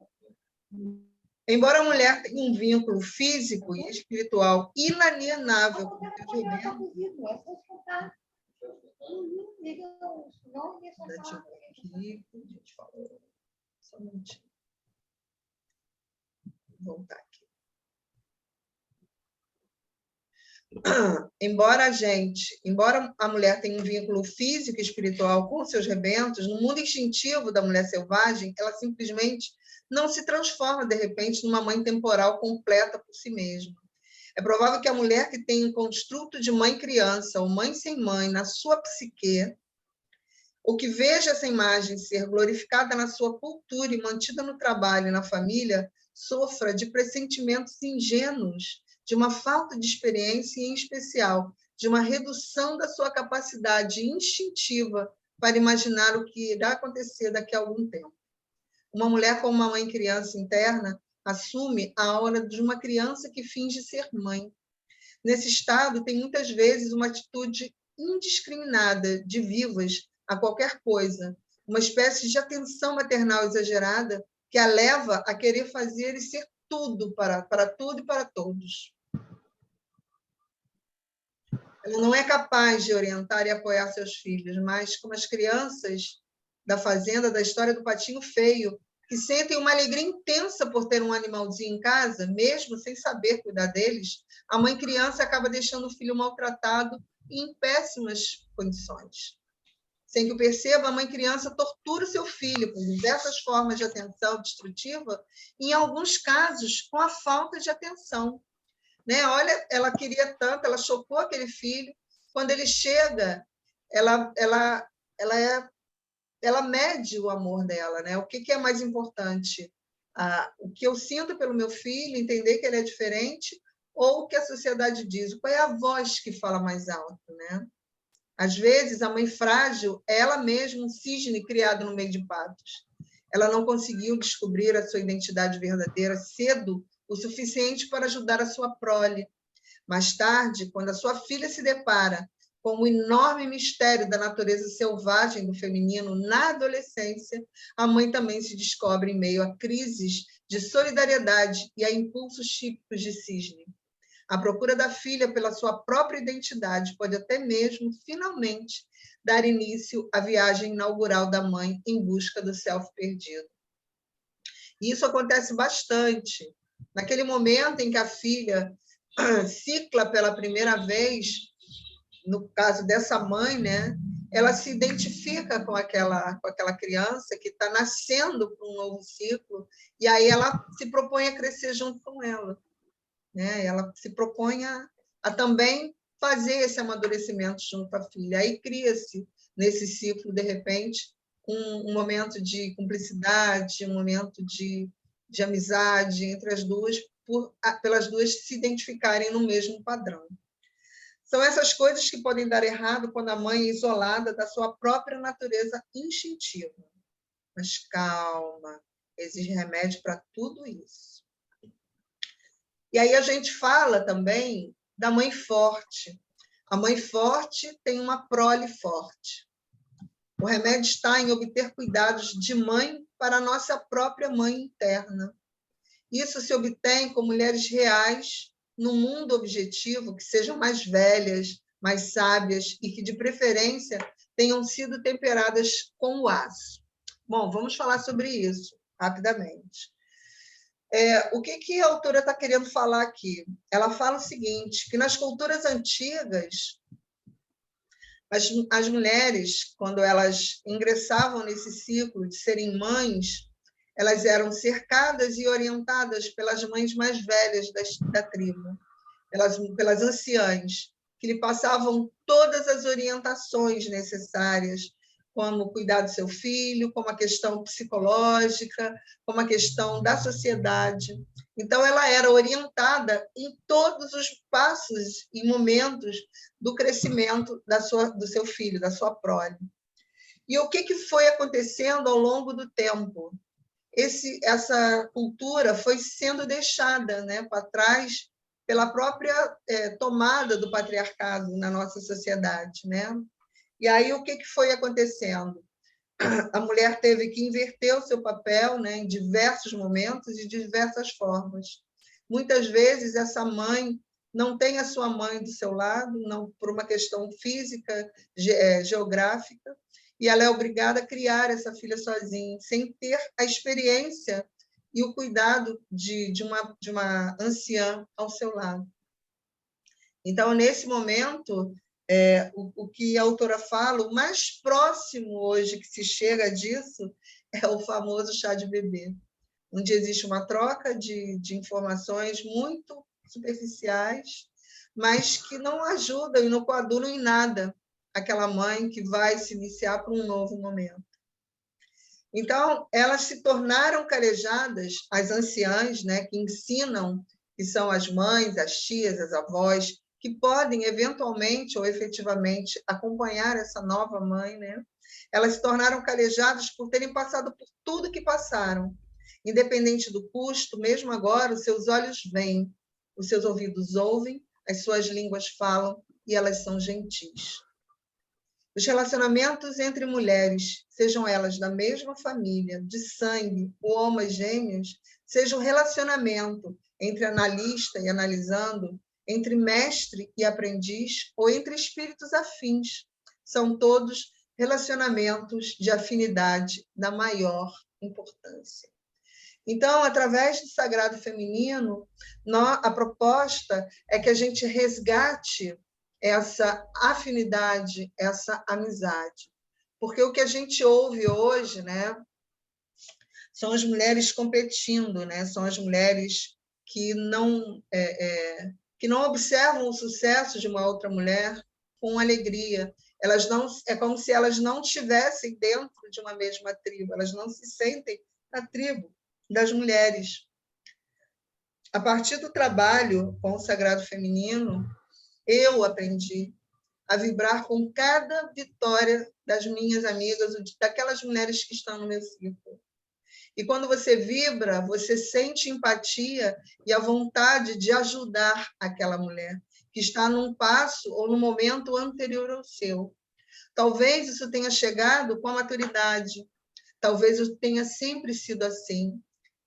Embora a mulher tenha um vínculo físico e espiritual inalienável com o seu voltar aqui. Embora a mulher tenha um vínculo físico e espiritual com seus rebentos, no mundo instintivo da mulher selvagem, ela simplesmente não se transforma, de repente, numa mãe temporal completa por si mesma. É provável que a mulher que tem um construto de mãe-criança ou mãe sem mãe na sua psique, ou que veja essa imagem ser glorificada na sua cultura e mantida no trabalho e na família, sofra de pressentimentos ingênuos, de uma falta de experiência e, em especial, de uma redução da sua capacidade instintiva para imaginar o que irá acontecer daqui a algum tempo. Uma mulher com uma mãe criança interna assume a aura de uma criança que finge ser mãe. Nesse estado, tem muitas vezes uma atitude indiscriminada de vivas a qualquer coisa, uma espécie de atenção maternal exagerada que a leva a querer fazer e ser tudo para tudo e para todos. Ela não é capaz de orientar e apoiar seus filhos, mas como as crianças da fazenda, da história do patinho feio, que sentem uma alegria intensa por ter um animalzinho em casa, mesmo sem saber cuidar deles, a mãe criança acaba deixando o filho maltratado e em péssimas condições. Sem que o perceba, a mãe criança tortura o seu filho com diversas formas de atenção destrutiva, e, em alguns casos, com a falta de atenção. Né? Olha, ela queria tanto, ela chocou aquele filho. Quando ele chega, ela mede o amor dela, né? O que é mais importante? O que eu sinto pelo meu filho, entender que ele é diferente, ou o que a sociedade diz? Qual é a voz que fala mais alto, né? Às vezes, a mãe frágil é ela mesma um cisne criado no meio de patos. Ela não conseguiu descobrir a sua identidade verdadeira cedo o suficiente para ajudar a sua prole. Mais tarde, quando a sua filha se depara com o enorme mistério da natureza selvagem do feminino na adolescência, a mãe também se descobre em meio a crises de solidariedade e a impulsos típicos de cisne. A procura da filha pela sua própria identidade pode até mesmo, finalmente, dar início à viagem inaugural da mãe em busca do self perdido. E isso acontece bastante. Naquele momento em que a filha cicla pela primeira vez, no caso dessa mãe, né, ela se identifica com aquela criança que está nascendo para um novo ciclo, e aí ela se propõe a crescer junto com ela. Né? Ela se propõe a também fazer esse amadurecimento junto à filha. Aí cria-se, nesse ciclo, de repente, um momento de cumplicidade, um momento de amizade entre as duas, pelas duas se identificarem no mesmo padrão. São essas coisas que podem dar errado quando a mãe é isolada da sua própria natureza instintiva. Mas calma, exige remédio para tudo isso. E aí a gente fala também da mãe forte. A mãe forte tem uma prole forte. O remédio está em obter cuidados de mãe para a nossa própria mãe interna. Isso se obtém com mulheres reais, num mundo objetivo, que sejam mais velhas, mais sábias e que, de preferência, tenham sido temperadas com o aço. Bom, vamos falar sobre isso rapidamente. O que a autora está querendo falar aqui? Ela fala o seguinte, que nas culturas antigas, as mulheres, quando elas ingressavam nesse ciclo de serem mães, elas eram cercadas e orientadas pelas mães mais velhas da tribo, pelas anciãs, que lhe passavam todas as orientações necessárias, como cuidar do seu filho, como a questão psicológica, como a questão da sociedade. Então, ela era orientada em todos os passos e momentos do crescimento do seu filho, da sua prole. E o que foi acontecendo ao longo do tempo? Essa cultura foi sendo deixada, né, para trás pela própria tomada do patriarcado na nossa sociedade, né? E aí o que foi acontecendo? A mulher teve que inverter o seu papel, né, em diversos momentos e de diversas formas. Muitas vezes essa mãe não tem a sua mãe do seu lado, não por uma questão física, geográfica, e ela é obrigada a criar essa filha sozinha, sem ter a experiência e o cuidado de uma anciã ao seu lado. Então, nesse momento, o que a autora fala, o mais próximo hoje que se chega disso é o famoso chá de bebê, onde existe uma troca de informações muito superficiais, mas que não ajudam e não coadulam em nada aquela mãe que vai se iniciar para um novo momento. Então, elas se tornaram calejadas, as anciãs, né, que ensinam, que são as mães, as tias, as avós, que podem, eventualmente ou efetivamente, acompanhar essa nova mãe, né? Elas se tornaram calejadas por terem passado por tudo que passaram. Independente do custo, mesmo agora, os seus olhos veem, os seus ouvidos ouvem, as suas línguas falam e elas são gentis. Os relacionamentos entre mulheres, sejam elas da mesma família, de sangue ou homogêneos, seja um relacionamento entre analista e analisando, entre mestre e aprendiz ou entre espíritos afins, são todos relacionamentos de afinidade da maior importância. Então, através do Sagrado Feminino, a proposta é que a gente resgate essa afinidade, essa amizade. Porque o que a gente ouve hoje, né, são as mulheres competindo, né, são as mulheres que não observam o sucesso de uma outra mulher com alegria. Elas não, é como se elas não estivessem dentro de uma mesma tribo, elas não se sentem na tribo das mulheres. A partir do trabalho com o Sagrado Feminino, eu aprendi a vibrar com cada vitória das minhas amigas, daquelas mulheres que estão no meu círculo. E quando você vibra, você sente empatia e a vontade de ajudar aquela mulher que está num passo ou num momento anterior ao seu. Talvez isso tenha chegado com a maturidade, talvez eu tenha sempre sido assim,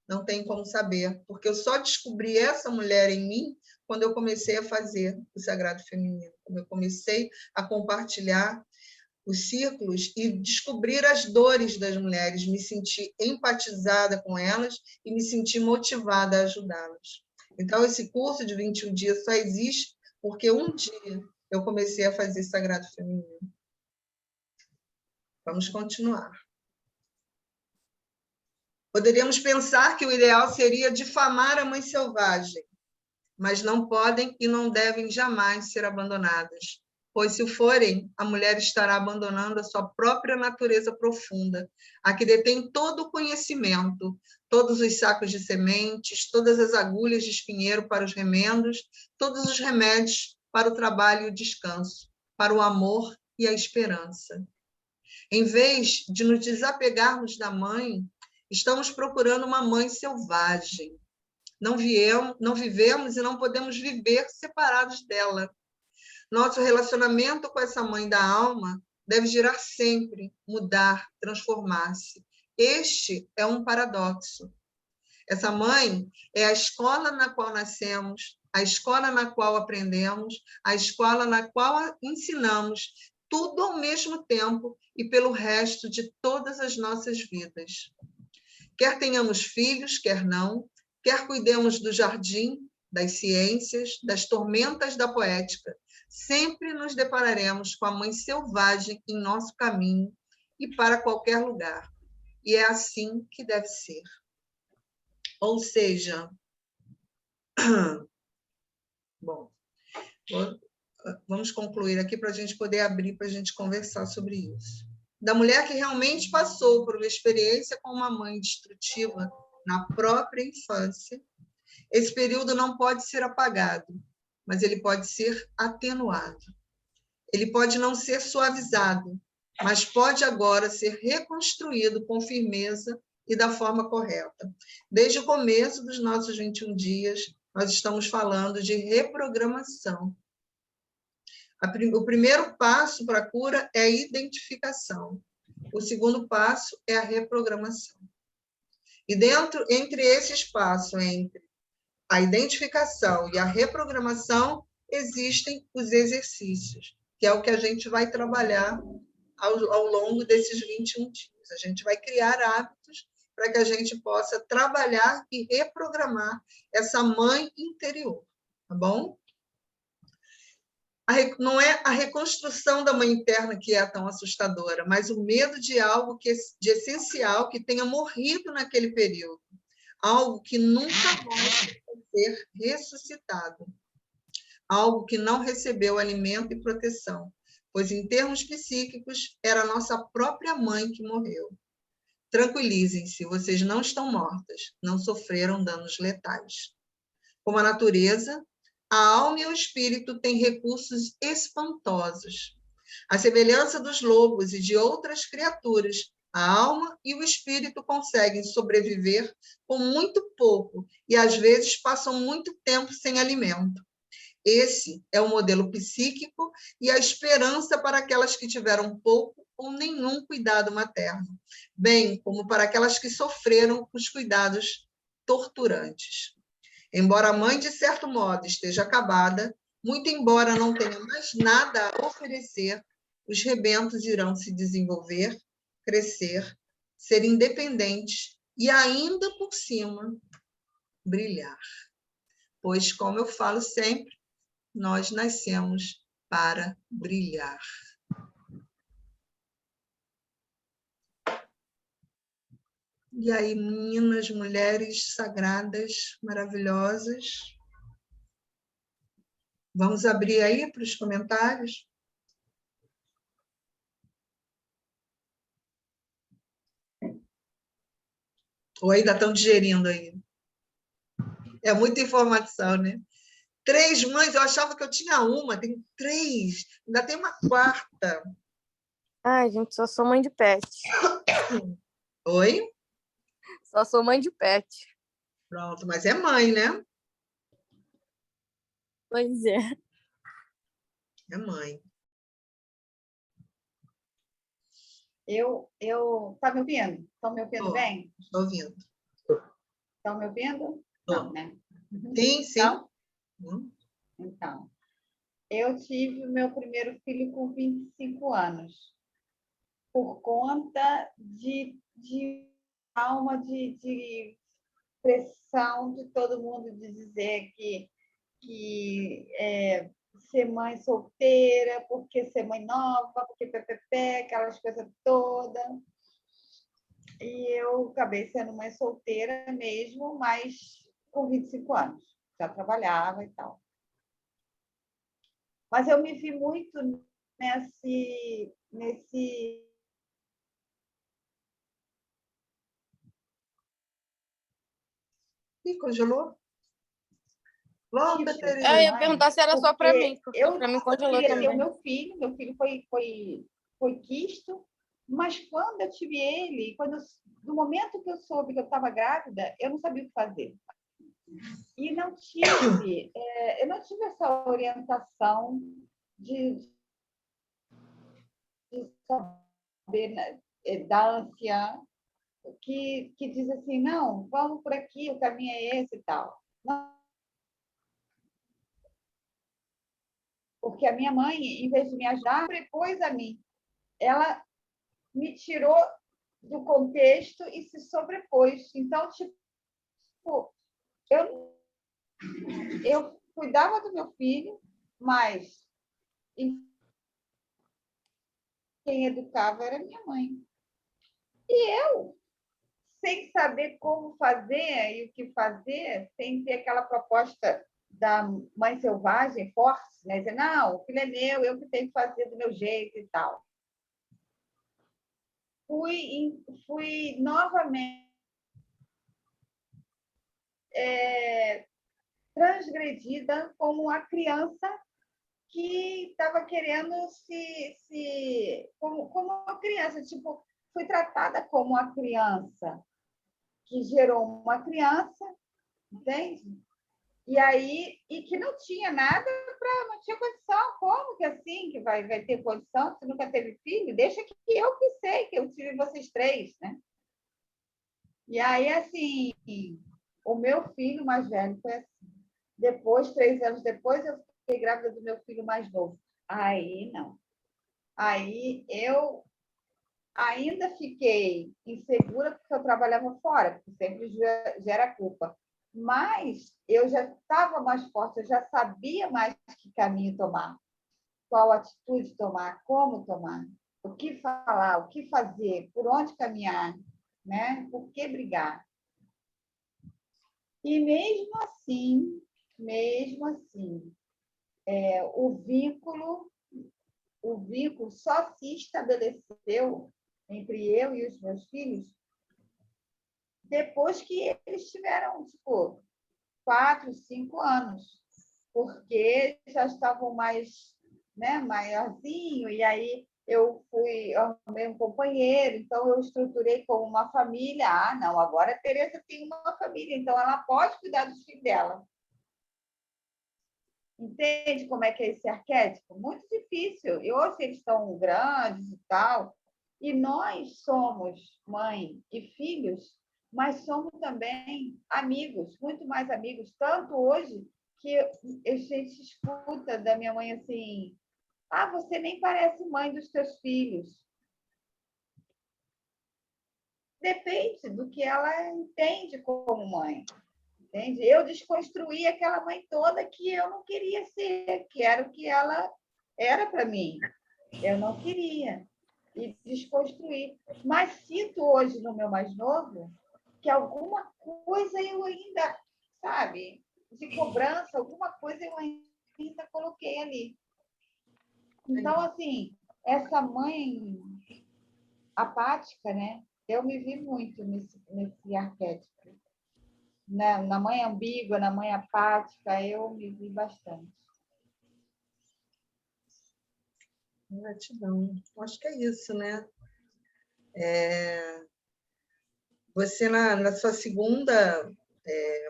não tem como saber, porque eu só descobri essa mulher em mim quando eu comecei a fazer o Sagrado Feminino, quando eu comecei a compartilhar os círculos e descobrir as dores das mulheres, me sentir empatizada com elas e me sentir motivada a ajudá-las. Então, esse curso de 21 dias só existe porque um dia eu comecei a fazer Sagrado Feminino. Vamos continuar. Poderíamos pensar que o ideal seria difamar a mãe selvagem, mas não podem e não devem jamais ser abandonadas, pois, se o forem, a mulher estará abandonando a sua própria natureza profunda, a que detém todo o conhecimento, todos os sacos de sementes, todas as agulhas de espinheiro para os remendos, todos os remédios para o trabalho e o descanso, para o amor e a esperança. Em vez de nos desapegarmos da mãe, estamos procurando uma mãe selvagem. Não vivemos e não podemos viver separados dela. Nosso relacionamento com essa mãe da alma deve girar sempre, mudar, transformar-se. Este é um paradoxo. Essa mãe é a escola na qual nascemos, a escola na qual aprendemos, a escola na qual ensinamos, tudo ao mesmo tempo e pelo resto de todas as nossas vidas. Quer tenhamos filhos, quer não, quer cuidemos do jardim, das ciências, das tormentas da poética, sempre nos depararemos com a mãe selvagem em nosso caminho e para qualquer lugar. E é assim que deve ser. Ou seja, bom, vamos concluir aqui para a gente poder abrir para a gente conversar sobre isso. Da mulher que realmente passou por uma experiência com uma mãe destrutiva na própria infância, esse período não pode ser apagado, mas ele pode ser atenuado. Ele pode não ser suavizado, mas pode agora ser reconstruído com firmeza e da forma correta. Desde o começo dos nossos 21 dias, nós estamos falando de reprogramação. O primeiro passo para a cura é a identificação. O segundo passo é a reprogramação. E entre esse espaço, entre a identificação e a reprogramação, existem os exercícios, que é o que a gente vai trabalhar ao longo desses 21 dias. A gente vai criar hábitos para que a gente possa trabalhar e reprogramar essa mãe interior, tá bom? Não é a reconstrução da mãe interna que é tão assustadora, mas o medo de algo de essencial que tenha morrido naquele período, algo que nunca vai ser ressuscitado, algo que não recebeu alimento e proteção, pois, em termos psíquicos, era a nossa própria mãe que morreu. Tranquilizem-se, vocês não estão mortas, não sofreram danos letais. Como a natureza, a alma e o espírito têm recursos espantosos. À semelhança dos lobos e de outras criaturas, a alma e o espírito conseguem sobreviver com muito pouco e, às vezes, passam muito tempo sem alimento. Esse é o modelo psíquico e a esperança para aquelas que tiveram pouco ou nenhum cuidado materno, bem como para aquelas que sofreram os cuidados torturantes. Embora a mãe, de certo modo, esteja acabada, muito embora não tenha mais nada a oferecer, os rebentos irão se desenvolver, crescer, ser independentes e, ainda por cima, brilhar. Pois, como eu falo sempre, nós nascemos para brilhar. E aí, meninas, mulheres sagradas, maravilhosas, vamos abrir aí para os comentários? Ou ainda estão digerindo aí? É muita informação, né? 3 mães, eu achava que eu tinha uma, tem 3, ainda tem uma quarta. Ai, gente, só sou mãe de pet. Oi? Só sou mãe de pet. Pronto, mas é mãe, né? Pois é. É mãe. Tá me ouvindo? Estão me ouvindo bem? Estou ouvindo. Estão me ouvindo? Tô. Não, né? Sim, sim. Então, eu tive o meu primeiro filho com 25 anos, por conta de alma de pressão de todo mundo de dizer que ser mãe solteira, porque ser mãe nova, porque PPP, aquelas coisas todas. E eu acabei sendo mãe solteira mesmo, mas com 25 anos. Já trabalhava e tal. Mas eu me vi muito nesse Ih, congelou? Volta, tipo, Tereza. Eu ia perguntar se era só para mim, porque eu para mim congelou queria ter também. o meu filho foi quisto, mas quando eu tive ele, no momento que eu soube que eu estava grávida, eu não sabia o que fazer. E eu não tive essa orientação de saber, né, da ânsia, que diz assim, não, vamos por aqui, o caminho é esse e tal. Não, porque a minha mãe, em vez de me ajudar, propôs a mim. Ela me tirou do contexto e se sobrepôs. Então, tipo, eu cuidava do meu filho, mas quem educava era minha mãe. E eu, sem saber como fazer e o que fazer, sem ter aquela proposta da mãe selvagem, forte, né? Dizer, não, o filho é meu, eu que tenho que fazer do meu jeito e tal. Fui novamente transgredida como a criança que estava querendo como uma criança, tipo, fui tratada como a criança que gerou uma criança, entende? E aí, e que não tinha nada não tinha condição, como que assim que vai ter condição? Você nunca teve filho? Deixa que eu que sei, que eu tive vocês 3, né? E aí, assim, o meu filho mais velho foi assim. Depois, 3 anos depois, eu fiquei grávida do meu filho mais novo. Aí, não. Aí, eu ainda fiquei insegura porque eu trabalhava fora, porque sempre gera culpa. Mas eu já estava mais forte, eu já sabia mais que caminho tomar, qual atitude tomar, como tomar, o que falar, o que fazer, por onde caminhar, né? Por que brigar. E mesmo assim, o vínculo só se estabeleceu entre eu e os meus filhos depois que eles tiveram, tipo, 4, 5 anos, porque já estavam mais, né, maiorzinho, e aí eu arrumei um companheiro, então eu estruturei como uma família. Ah, não, agora a Tereza tem uma família, então ela pode cuidar dos filhos dela. Entende como é que é esse arquétipo? Muito difícil. E hoje eles estão grandes e tal, e nós somos mãe e filhos, mas somos também amigos, muito mais amigos, tanto hoje que a gente escuta da minha mãe assim: ah, você nem parece mãe dos teus filhos. Depende do que ela entende como mãe. Entende? Eu desconstruí aquela mãe toda que eu não queria ser, que era o que ela era para mim. Eu não queria. E desconstruí. Mas sinto hoje, no meu mais novo, que alguma coisa eu ainda, sabe, de cobrança, alguma coisa eu ainda coloquei ali. Então, assim, essa mãe apática, né? Eu me vi muito nesse arquétipo. Na mãe ambígua, na mãe apática, eu me vi bastante. Gratidão. Acho que é isso, né? Você, na sua segunda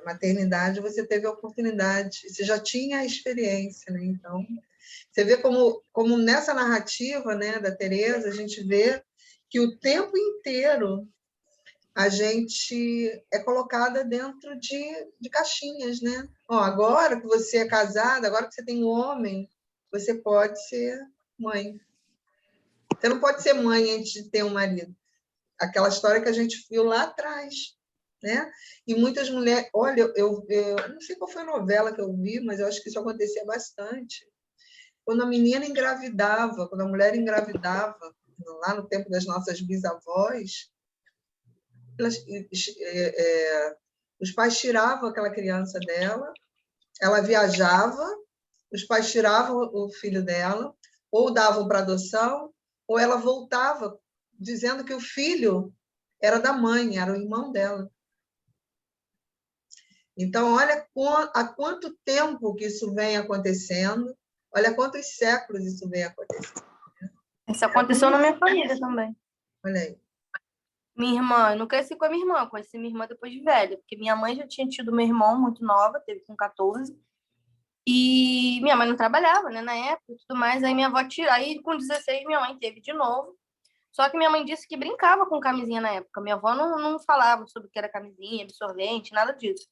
maternidade, você teve a oportunidade, você já tinha a experiência, né? Então, você vê como nessa narrativa, né, da Tereza, a gente vê que o tempo inteiro a gente é colocada dentro de caixinhas, né? Ó, agora que você é casada, agora que você tem um homem, você pode ser mãe. Você não pode ser mãe antes de ter um marido. Aquela história que a gente viu lá atrás, né? E muitas mulheres... Olha, eu não sei qual foi a novela que eu vi, mas eu acho que isso acontecia bastante. Quando a menina engravidava, quando a mulher engravidava, lá no tempo das nossas bisavós, os pais tiravam aquela criança dela, ela viajava, os pais tiravam o filho dela, ou davam para adoção, ou ela voltava dizendo que o filho era da mãe, era o irmão dela. Então, olha há quanto tempo que isso vem acontecendo, olha quantos séculos isso vem acontecendo. Isso aconteceu na minha família também. Olha aí. Minha irmã, eu não cresci com a minha irmã, conheci minha irmã depois de velha, porque minha mãe já tinha tido meu irmão muito nova, teve com 14, e minha mãe não trabalhava, né, na época e tudo mais, aí minha avó tirou, aí com 16 minha mãe teve de novo, só que minha mãe disse que brincava com camisinha na época, minha avó não falava sobre o que era camisinha, absorvente, nada disso.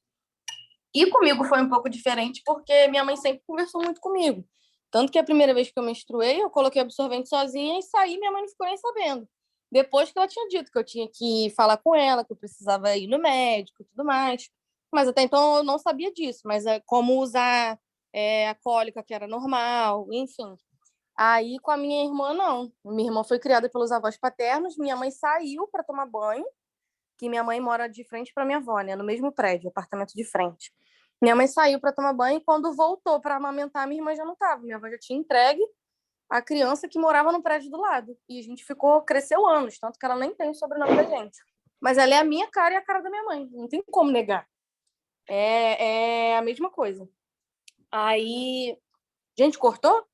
E comigo foi um pouco diferente, porque minha mãe sempre conversou muito comigo, tanto que a primeira vez que eu menstruei, eu coloquei absorvente sozinha e saí, minha mãe não ficou nem sabendo. Depois que ela tinha dito que eu tinha que falar com ela, que eu precisava ir no médico e tudo mais. Mas até então eu não sabia disso, mas como usar a cólica, que era normal, enfim. Aí com a minha irmã, não. Minha irmã foi criada pelos avós paternos, minha mãe saiu para tomar banho, que minha mãe mora de frente para minha avó, né, no mesmo prédio, apartamento de frente. Minha mãe saiu para tomar banho e quando voltou para amamentar, minha irmã já não estava. Minha avó já tinha entregue a criança que morava no prédio do lado. E a gente cresceu anos, tanto que ela nem tem o sobrenome da gente. Mas ela é a minha cara e a cara da minha mãe. Não tem como negar. É a mesma coisa. Aí... Gente, cortou?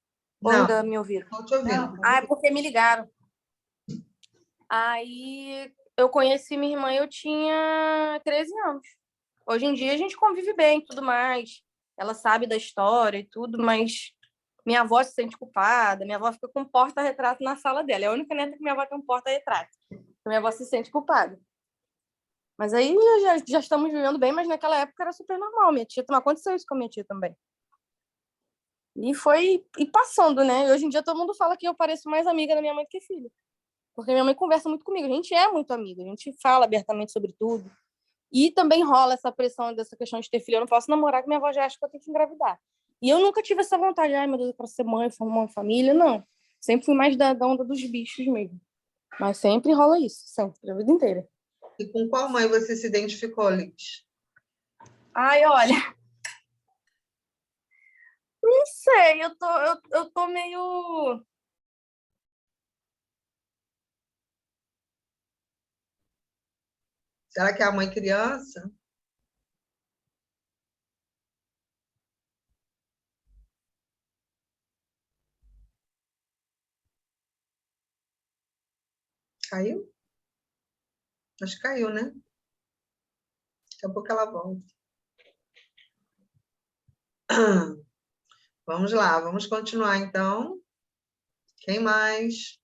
Ou Não, ainda me ouviram? estou te ouvindo. Não, Ah, é porque me ligaram. Aí eu conheci minha irmã e eu tinha 13 anos. Hoje em dia a gente convive bem e tudo mais. Ela sabe da história e tudo, mas minha avó se sente culpada. Minha avó fica com um porta-retrato na sala dela. É a única neta que minha avó tem um porta-retrato. Minha avó se sente culpada. Mas aí já estamos vivendo bem, mas naquela época era super normal. Minha tia, aconteceu isso com a minha tia também. E passando, né? E hoje em dia todo mundo fala que eu pareço mais amiga da minha mãe do que filha. Porque minha mãe conversa muito comigo. A gente é muito amiga, a gente fala abertamente sobre tudo. E também rola essa pressão dessa questão de ter filho. Eu não posso namorar, que minha avó já acha que eu tenho que engravidar. E eu nunca tive essa vontade, ai meu Deus, eu quero ser mãe, formar uma família, não. Sempre fui mais da onda dos bichos mesmo. Mas sempre rola isso, sempre, a vida inteira. E com qual mãe você se identificou, Liz? Ai, olha... Não sei, eu tô meio... Será que é a mãe criança? Caiu? Acho que caiu, né? Daqui a pouco ela volta. Vamos lá, vamos continuar então. Quem mais?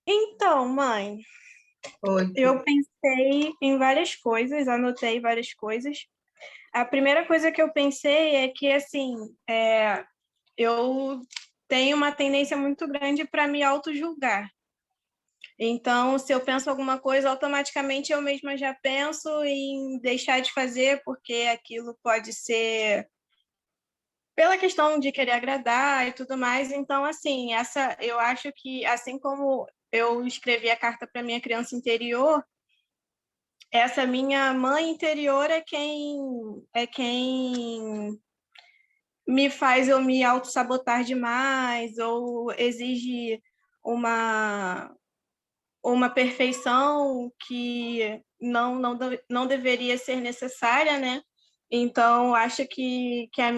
Então, mãe, Oi. eu pensei em várias coisas, anotei várias coisas. A primeira coisa que eu pensei é que, assim, eu tenho uma tendência muito grande para me auto-julgar. Então, se eu penso alguma coisa, automaticamente eu mesma já penso em deixar de fazer, porque aquilo pode ser pela questão de querer agradar e tudo mais. Então, assim, eu acho que, assim como eu escrevi a carta para minha criança interior, essa minha mãe interior é quem me faz eu me auto-sabotar demais ou exige uma, uma perfeição que não deveria ser necessária, né? Então, acho que a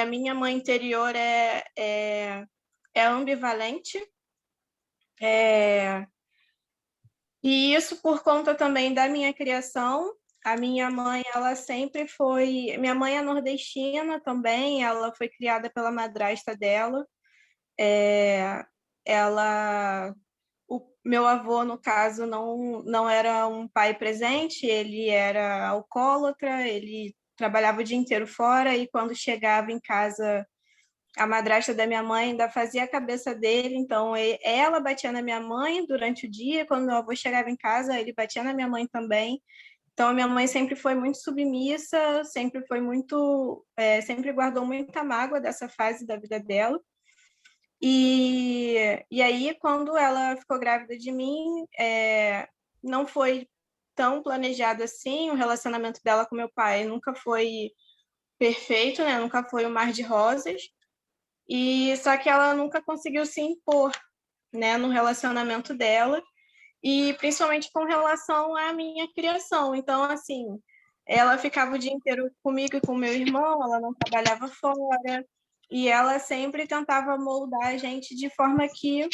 minha mãe interior é ambivalente. É, E isso por conta também da minha criação. A minha mãe, ela sempre foi. Minha mãe é nordestina também, ela foi criada pela madrasta dela. É, ela. O meu avô, no caso, não era um pai presente, ele era alcoólatra, ele trabalhava o dia inteiro fora e quando chegava em casa a madrasta da minha mãe ainda fazia a cabeça dele, então ela batia na minha mãe durante o dia, quando meu avô chegava em casa, ele batia na minha mãe também. Então, a minha mãe sempre foi muito submissa, sempre guardou muita mágoa dessa fase da vida dela. E aí, quando ela ficou grávida de mim, não foi tão planejado assim, o relacionamento dela com meu pai nunca foi perfeito, né? Nunca foi um mar de rosas. E só que ela nunca conseguiu se impor, né, no relacionamento dela e principalmente com relação à minha criação. Então, assim, ela ficava o dia inteiro comigo e com meu irmão, ela não trabalhava fora e ela sempre tentava moldar a gente de forma que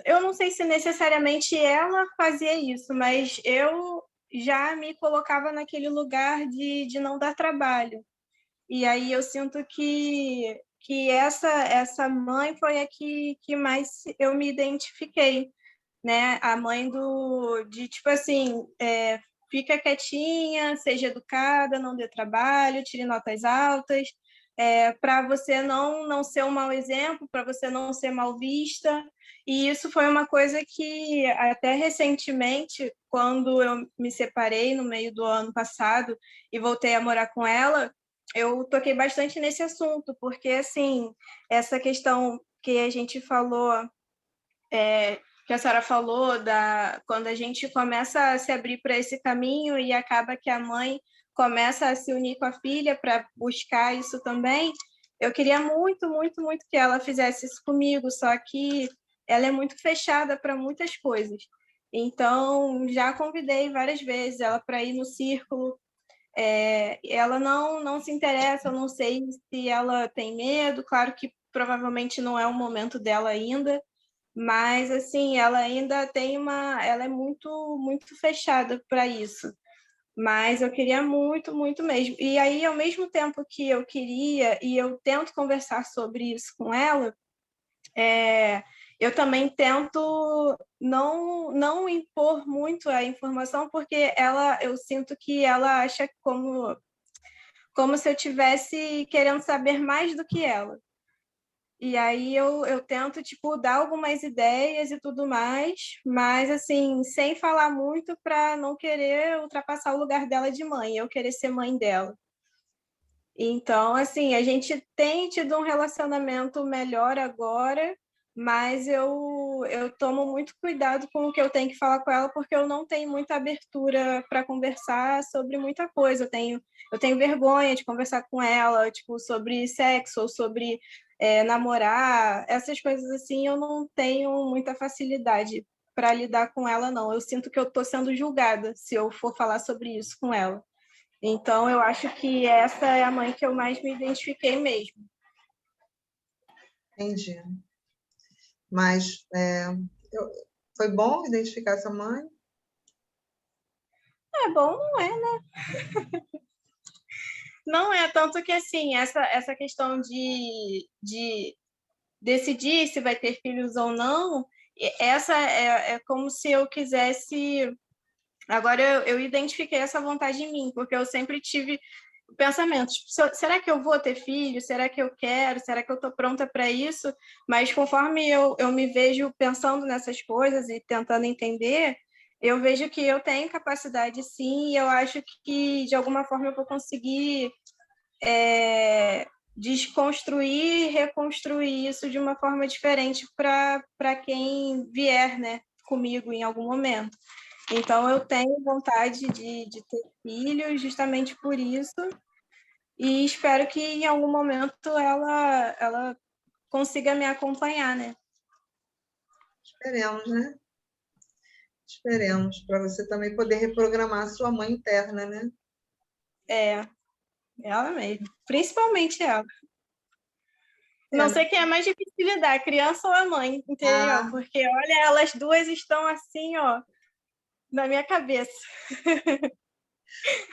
eu não sei se necessariamente ela fazia isso, mas eu já me colocava naquele lugar de não dar trabalho. E aí eu sinto que essa mãe foi a que mais eu me identifiquei, né? A mãe de tipo assim, fica quietinha, seja educada, não dê trabalho, tire notas altas, para você não ser um mau exemplo, para você não ser mal vista. E isso foi uma coisa que até recentemente, quando eu me separei no meio do ano passado e voltei a morar com ela, eu toquei bastante nesse assunto, porque assim, essa questão que a gente falou, que a senhora falou, quando a gente começa a se abrir para esse caminho e acaba que a mãe começa a se unir com a filha para buscar isso também, eu queria muito, muito, muito que ela fizesse isso comigo, só que ela é muito fechada para muitas coisas. Então, já convidei várias vezes ela para ir no círculo, ela não se interessa, eu não sei se ela tem medo, claro que provavelmente não é o momento dela ainda, mas assim, ela ainda ela é muito muito fechada para isso. Mas eu queria muito, muito mesmo. E aí, ao mesmo tempo que eu queria, e eu tento conversar sobre isso com ela, eu também tento não impor muito a informação, porque eu sinto que ela acha como se eu tivesse querendo saber mais do que ela. E aí eu tento, tipo, dar algumas ideias e tudo mais, mas, assim, sem falar muito para não querer ultrapassar o lugar dela de mãe, eu querer ser mãe dela. Então, assim, a gente tem tido um relacionamento melhor agora, mas eu tomo muito cuidado com o que eu tenho que falar com ela, porque eu não tenho muita abertura para conversar sobre muita coisa. Eu tenho vergonha de conversar com ela, tipo, sobre sexo ou sobre namorar, essas coisas assim, eu não tenho muita facilidade para lidar com ela, não. Eu sinto que eu estou sendo julgada se eu for falar sobre isso com ela. Então, eu acho que essa é a mãe que eu mais me identifiquei mesmo. Entendi. Mas foi bom identificar essa mãe? É bom, não é, né? Não é, tanto que, assim, essa questão de decidir se vai ter filhos ou não, essa é como se eu quisesse... Agora, eu identifiquei essa vontade em mim, porque eu sempre tive pensamentos, será que eu vou ter filho? Será que eu quero? Será que eu estou pronta para isso? Mas conforme eu me vejo pensando nessas coisas e tentando entender, eu vejo que eu tenho capacidade sim, e eu acho que de alguma forma eu vou conseguir desconstruir e reconstruir isso de uma forma diferente para quem vier, né, comigo em algum momento. Então, eu tenho vontade de ter filhos justamente por isso, e espero que em algum momento ela consiga me acompanhar, né? Esperemos, né? Esperemos, para você também poder reprogramar a sua mãe interna, né? Ela mesma. Principalmente ela. Não sei quem é mais difícil de lidar, a criança ou a mãe, entendeu? Porque, olha, elas duas estão assim, ó, na minha cabeça.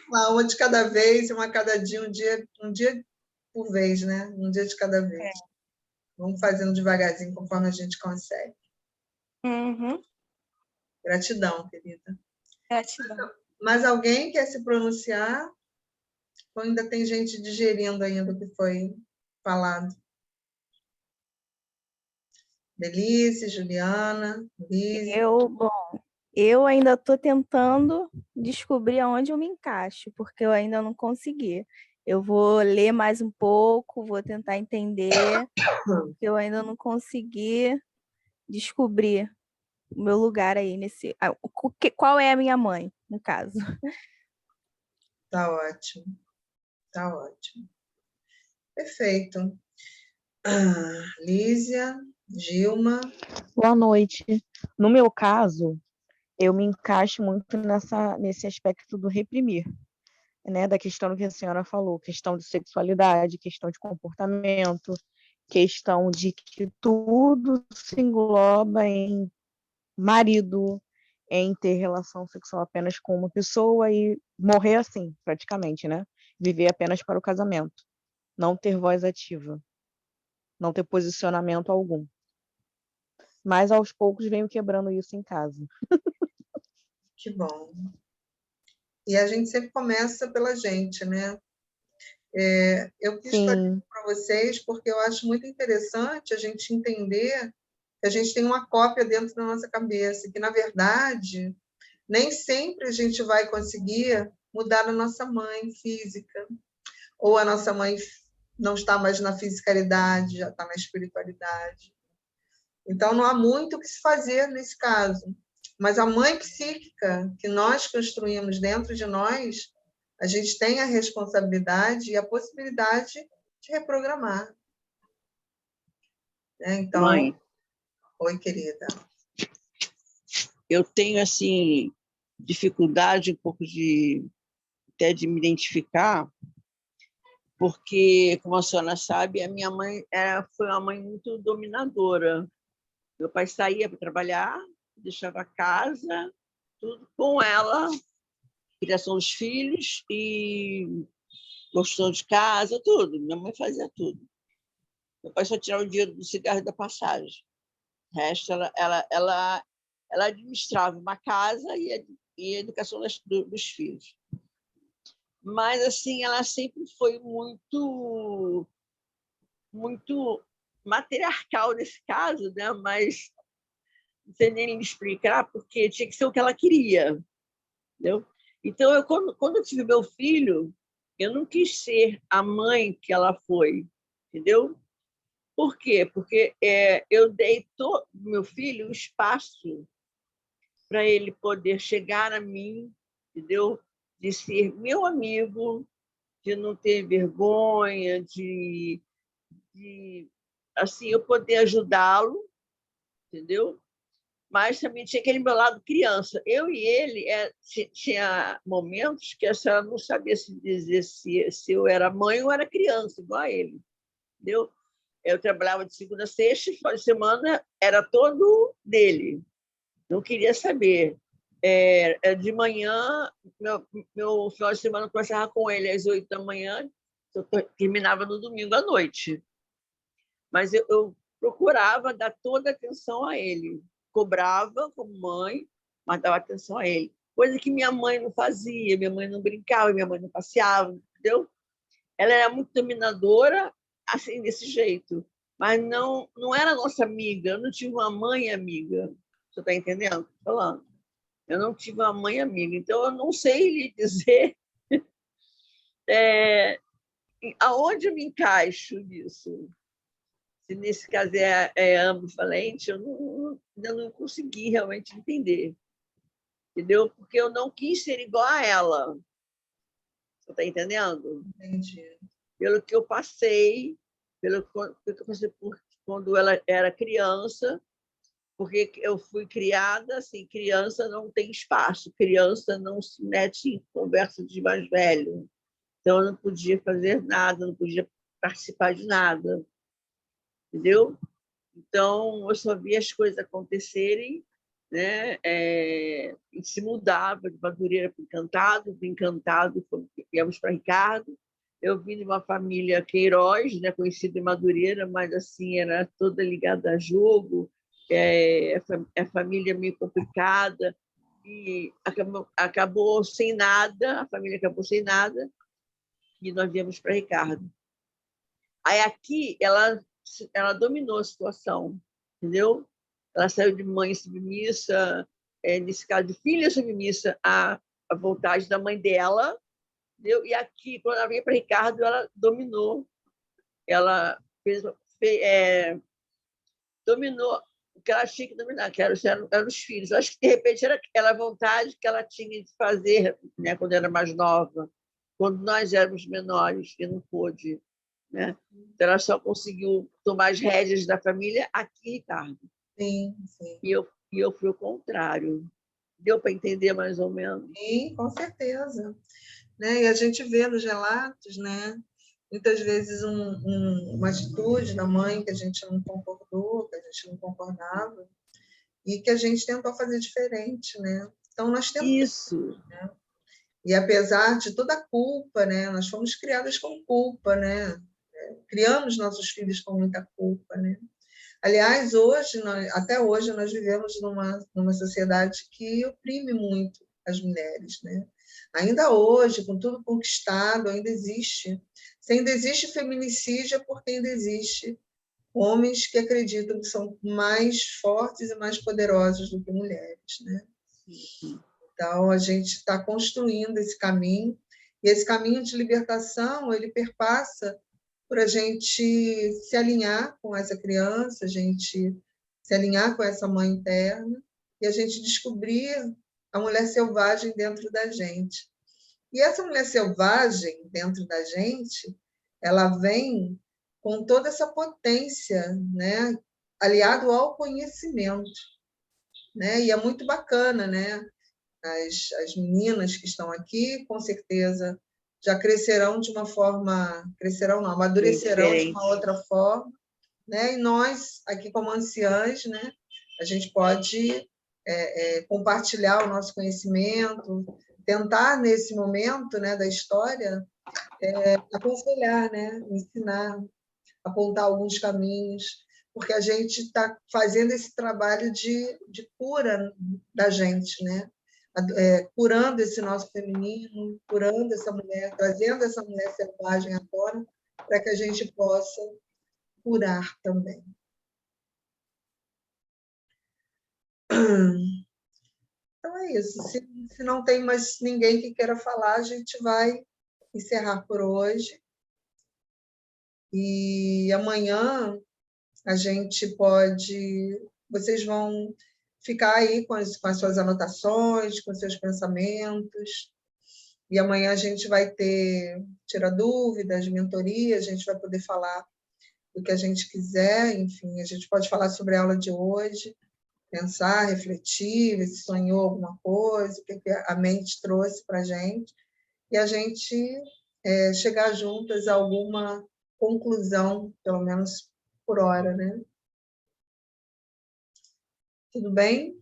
Uma de cada vez, uma cada dia, um dia por vez, né? Um dia de cada vez. Vamos fazendo devagarzinho, conforme a gente consegue. Uhum. Gratidão, querida. Gratidão. Mas alguém quer se pronunciar? Ou ainda tem gente digerindo ainda o que foi falado? Belice, Juliana, Lise. Eu ainda estou tentando descobrir aonde eu me encaixo, porque eu ainda não consegui. Eu vou ler mais um pouco, vou tentar entender, porque eu ainda não consegui descobrir o meu lugar aí nesse. Qual é a minha mãe, no caso? Tá ótimo. Tá ótimo. Perfeito. Lísia, Gilma. Boa noite. No meu caso, eu me encaixo muito nesse aspecto do reprimir, né? Da questão que a senhora falou, questão de sexualidade, questão de comportamento, questão de que tudo se engloba em marido, em ter relação sexual apenas com uma pessoa e morrer assim, praticamente, né? Viver apenas para o casamento, não ter voz ativa, não ter posicionamento algum. Mas aos poucos venho quebrando isso em casa. Que bom. E a gente sempre começa pela gente, né? Eu quis trazer para vocês porque eu acho muito interessante a gente entender que a gente tem uma cópia dentro da nossa cabeça, que, na verdade, nem sempre a gente vai conseguir mudar a nossa mãe física, ou a nossa mãe não está mais na fisicalidade, já está na espiritualidade. Então, não há muito o que se fazer nesse caso. Mas a mãe psíquica que nós construímos dentro de nós, a gente tem a responsabilidade e a possibilidade de reprogramar. Então, Mãe, oi, querida. eu tenho assim dificuldade um pouco até de me identificar, porque, como a senhora sabe, a minha mãe foi uma mãe muito dominadora. Meu pai saía para trabalhar, deixava a casa, tudo com ela, criação dos filhos e construção de casa, tudo. Minha mãe fazia tudo. Meu pai só tirava o dinheiro do cigarro e da passagem. O resto, ela administrava uma casa e a educação dos filhos. Mas, assim, ela sempre foi muito matriarcal nesse caso, né? Mas não sei nem lhe explicar, porque tinha que ser o que ela queria, entendeu? Então, quando eu tive meu filho, eu não quis ser a mãe que ela foi, entendeu? Por quê? Porque eu dei meu filho o espaço para ele poder chegar a mim, entendeu? De ser meu amigo, de não ter vergonha, de assim, eu poder ajudá-lo, entendeu? Mas também tinha aquele meu lado criança. Eu e ele tinha momentos que a senhora não sabia se dizer se eu era mãe ou era criança, igual a ele, entendeu? Eu trabalhava de segunda a sexta, final de semana era todo dele. Não queria saber. De manhã, meu final de semana começava com ele às 8 da manhã, eu terminava no domingo à noite. Mas eu procurava dar toda a atenção a ele. Cobrava como mãe, mas dava atenção a ele. Coisa que minha mãe não fazia, minha mãe não brincava, minha mãe não passeava, entendeu? Ela era muito dominadora, assim, desse jeito. Mas não era nossa amiga. Eu não tive uma mãe amiga. Você está entendendo? Falando. Eu não tive uma mãe amiga. Então, eu não sei lhe dizer aonde eu me encaixo nisso. Se nesse caso é ambivalente, eu ainda não consegui realmente entender. Entendeu? Porque eu não quis ser igual a ela. Você está entendendo? Entendi. Pelo que eu passei, quando ela era criança, porque eu fui criada assim, criança não tem espaço, criança não se mete em conversa de mais velho. Então, eu não podia fazer nada, não podia participar de nada. Entendeu? Então, eu só via as coisas acontecerem, né? E se mudava de Madureira para Encantado, viemos para Ricardo. Eu vim de uma família Queiroz, né? Conhecida em Madureira, mas assim era toda ligada a jogo, a família meio complicada, e acabou sem nada, a família acabou sem nada, e nós viemos para Ricardo. Aí aqui ela dominou a situação, entendeu? Ela saiu de mãe submissa, nesse caso de filha submissa, à vontade da mãe dela, entendeu? E aqui, quando ela veio para Ricardo, ela dominou. Ela dominou o que ela tinha que dominar, que eram os filhos. Eu acho que, de repente, era aquela vontade que ela tinha de fazer, né, quando era mais nova, quando nós éramos menores, e não pôde. Né? Então, ela só conseguiu tomar as rédeas da família aqui, Ricardo. Sim, sim. E eu fui o contrário. Deu para entender mais ou menos? Sim, com certeza. Né? E a gente vê nos relatos, né? Muitas vezes uma atitude da mãe que a gente não concordou, que a gente não concordava, e que a gente tentou fazer diferente, né? Então, nós tentamos. Isso. Né? E apesar de toda a culpa, né? Nós fomos criadas com culpa, né? Criamos nossos filhos com muita culpa, né? Aliás, até hoje, nós vivemos numa sociedade que oprime muito as mulheres, né? Ainda hoje, com tudo conquistado, ainda existe. Se ainda existe feminicídio, é porque ainda existe homens que acreditam que são mais fortes e mais poderosos do que mulheres, né? Então, a gente está construindo esse caminho, e esse caminho de libertação, ele perpassa por a gente se alinhar com essa criança, a gente se alinhar com essa mãe interna, e a gente descobrir a mulher selvagem dentro da gente. E essa mulher selvagem dentro da gente, ela vem com toda essa potência, né? Aliado ao conhecimento. Né? E é muito bacana, né? As meninas que estão aqui, com certeza, já crescerão de uma forma... Crescerão não, amadurecerão de uma outra forma. Né? E nós, aqui como anciãs, né? A gente pode compartilhar o nosso conhecimento, tentar, nesse momento, né, da história, aconselhar, né? Ensinar, apontar alguns caminhos, porque a gente está fazendo esse trabalho de cura da gente, né? Curando esse nosso feminino, curando essa mulher, trazendo essa mulher selvagem à tona, para que a gente possa curar também. Então é isso. Se não tem mais ninguém que queira falar, a gente vai encerrar por hoje. E amanhã a gente pode... Vocês vão ficar aí com as suas anotações, com seus pensamentos. E amanhã a gente vai ter tira dúvidas, mentoria, a gente vai poder falar do que a gente quiser, enfim, a gente pode falar sobre a aula de hoje, pensar, refletir, ver se sonhou alguma coisa, o que a mente trouxe para a gente, e a gente chegar juntas a alguma conclusão, pelo menos por hora, né? Tudo bem?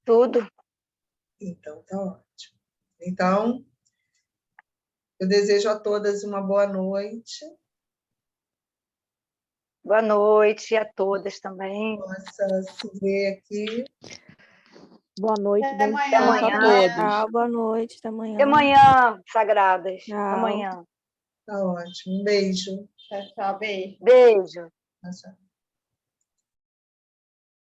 Tudo. Então, tá ótimo. Então, eu desejo a todas uma boa noite. Boa noite a todas também. Possa se ver aqui. Boa noite, Até bom amanhã. descanso a Amanhã. todos. Tchau, boa noite, até amanhã. Até amanhã, sagradas. Tchau. Amanhã. Tá ótimo. Um beijo. Tchau, tchau, beijo. Beijo. Tchau, tchau.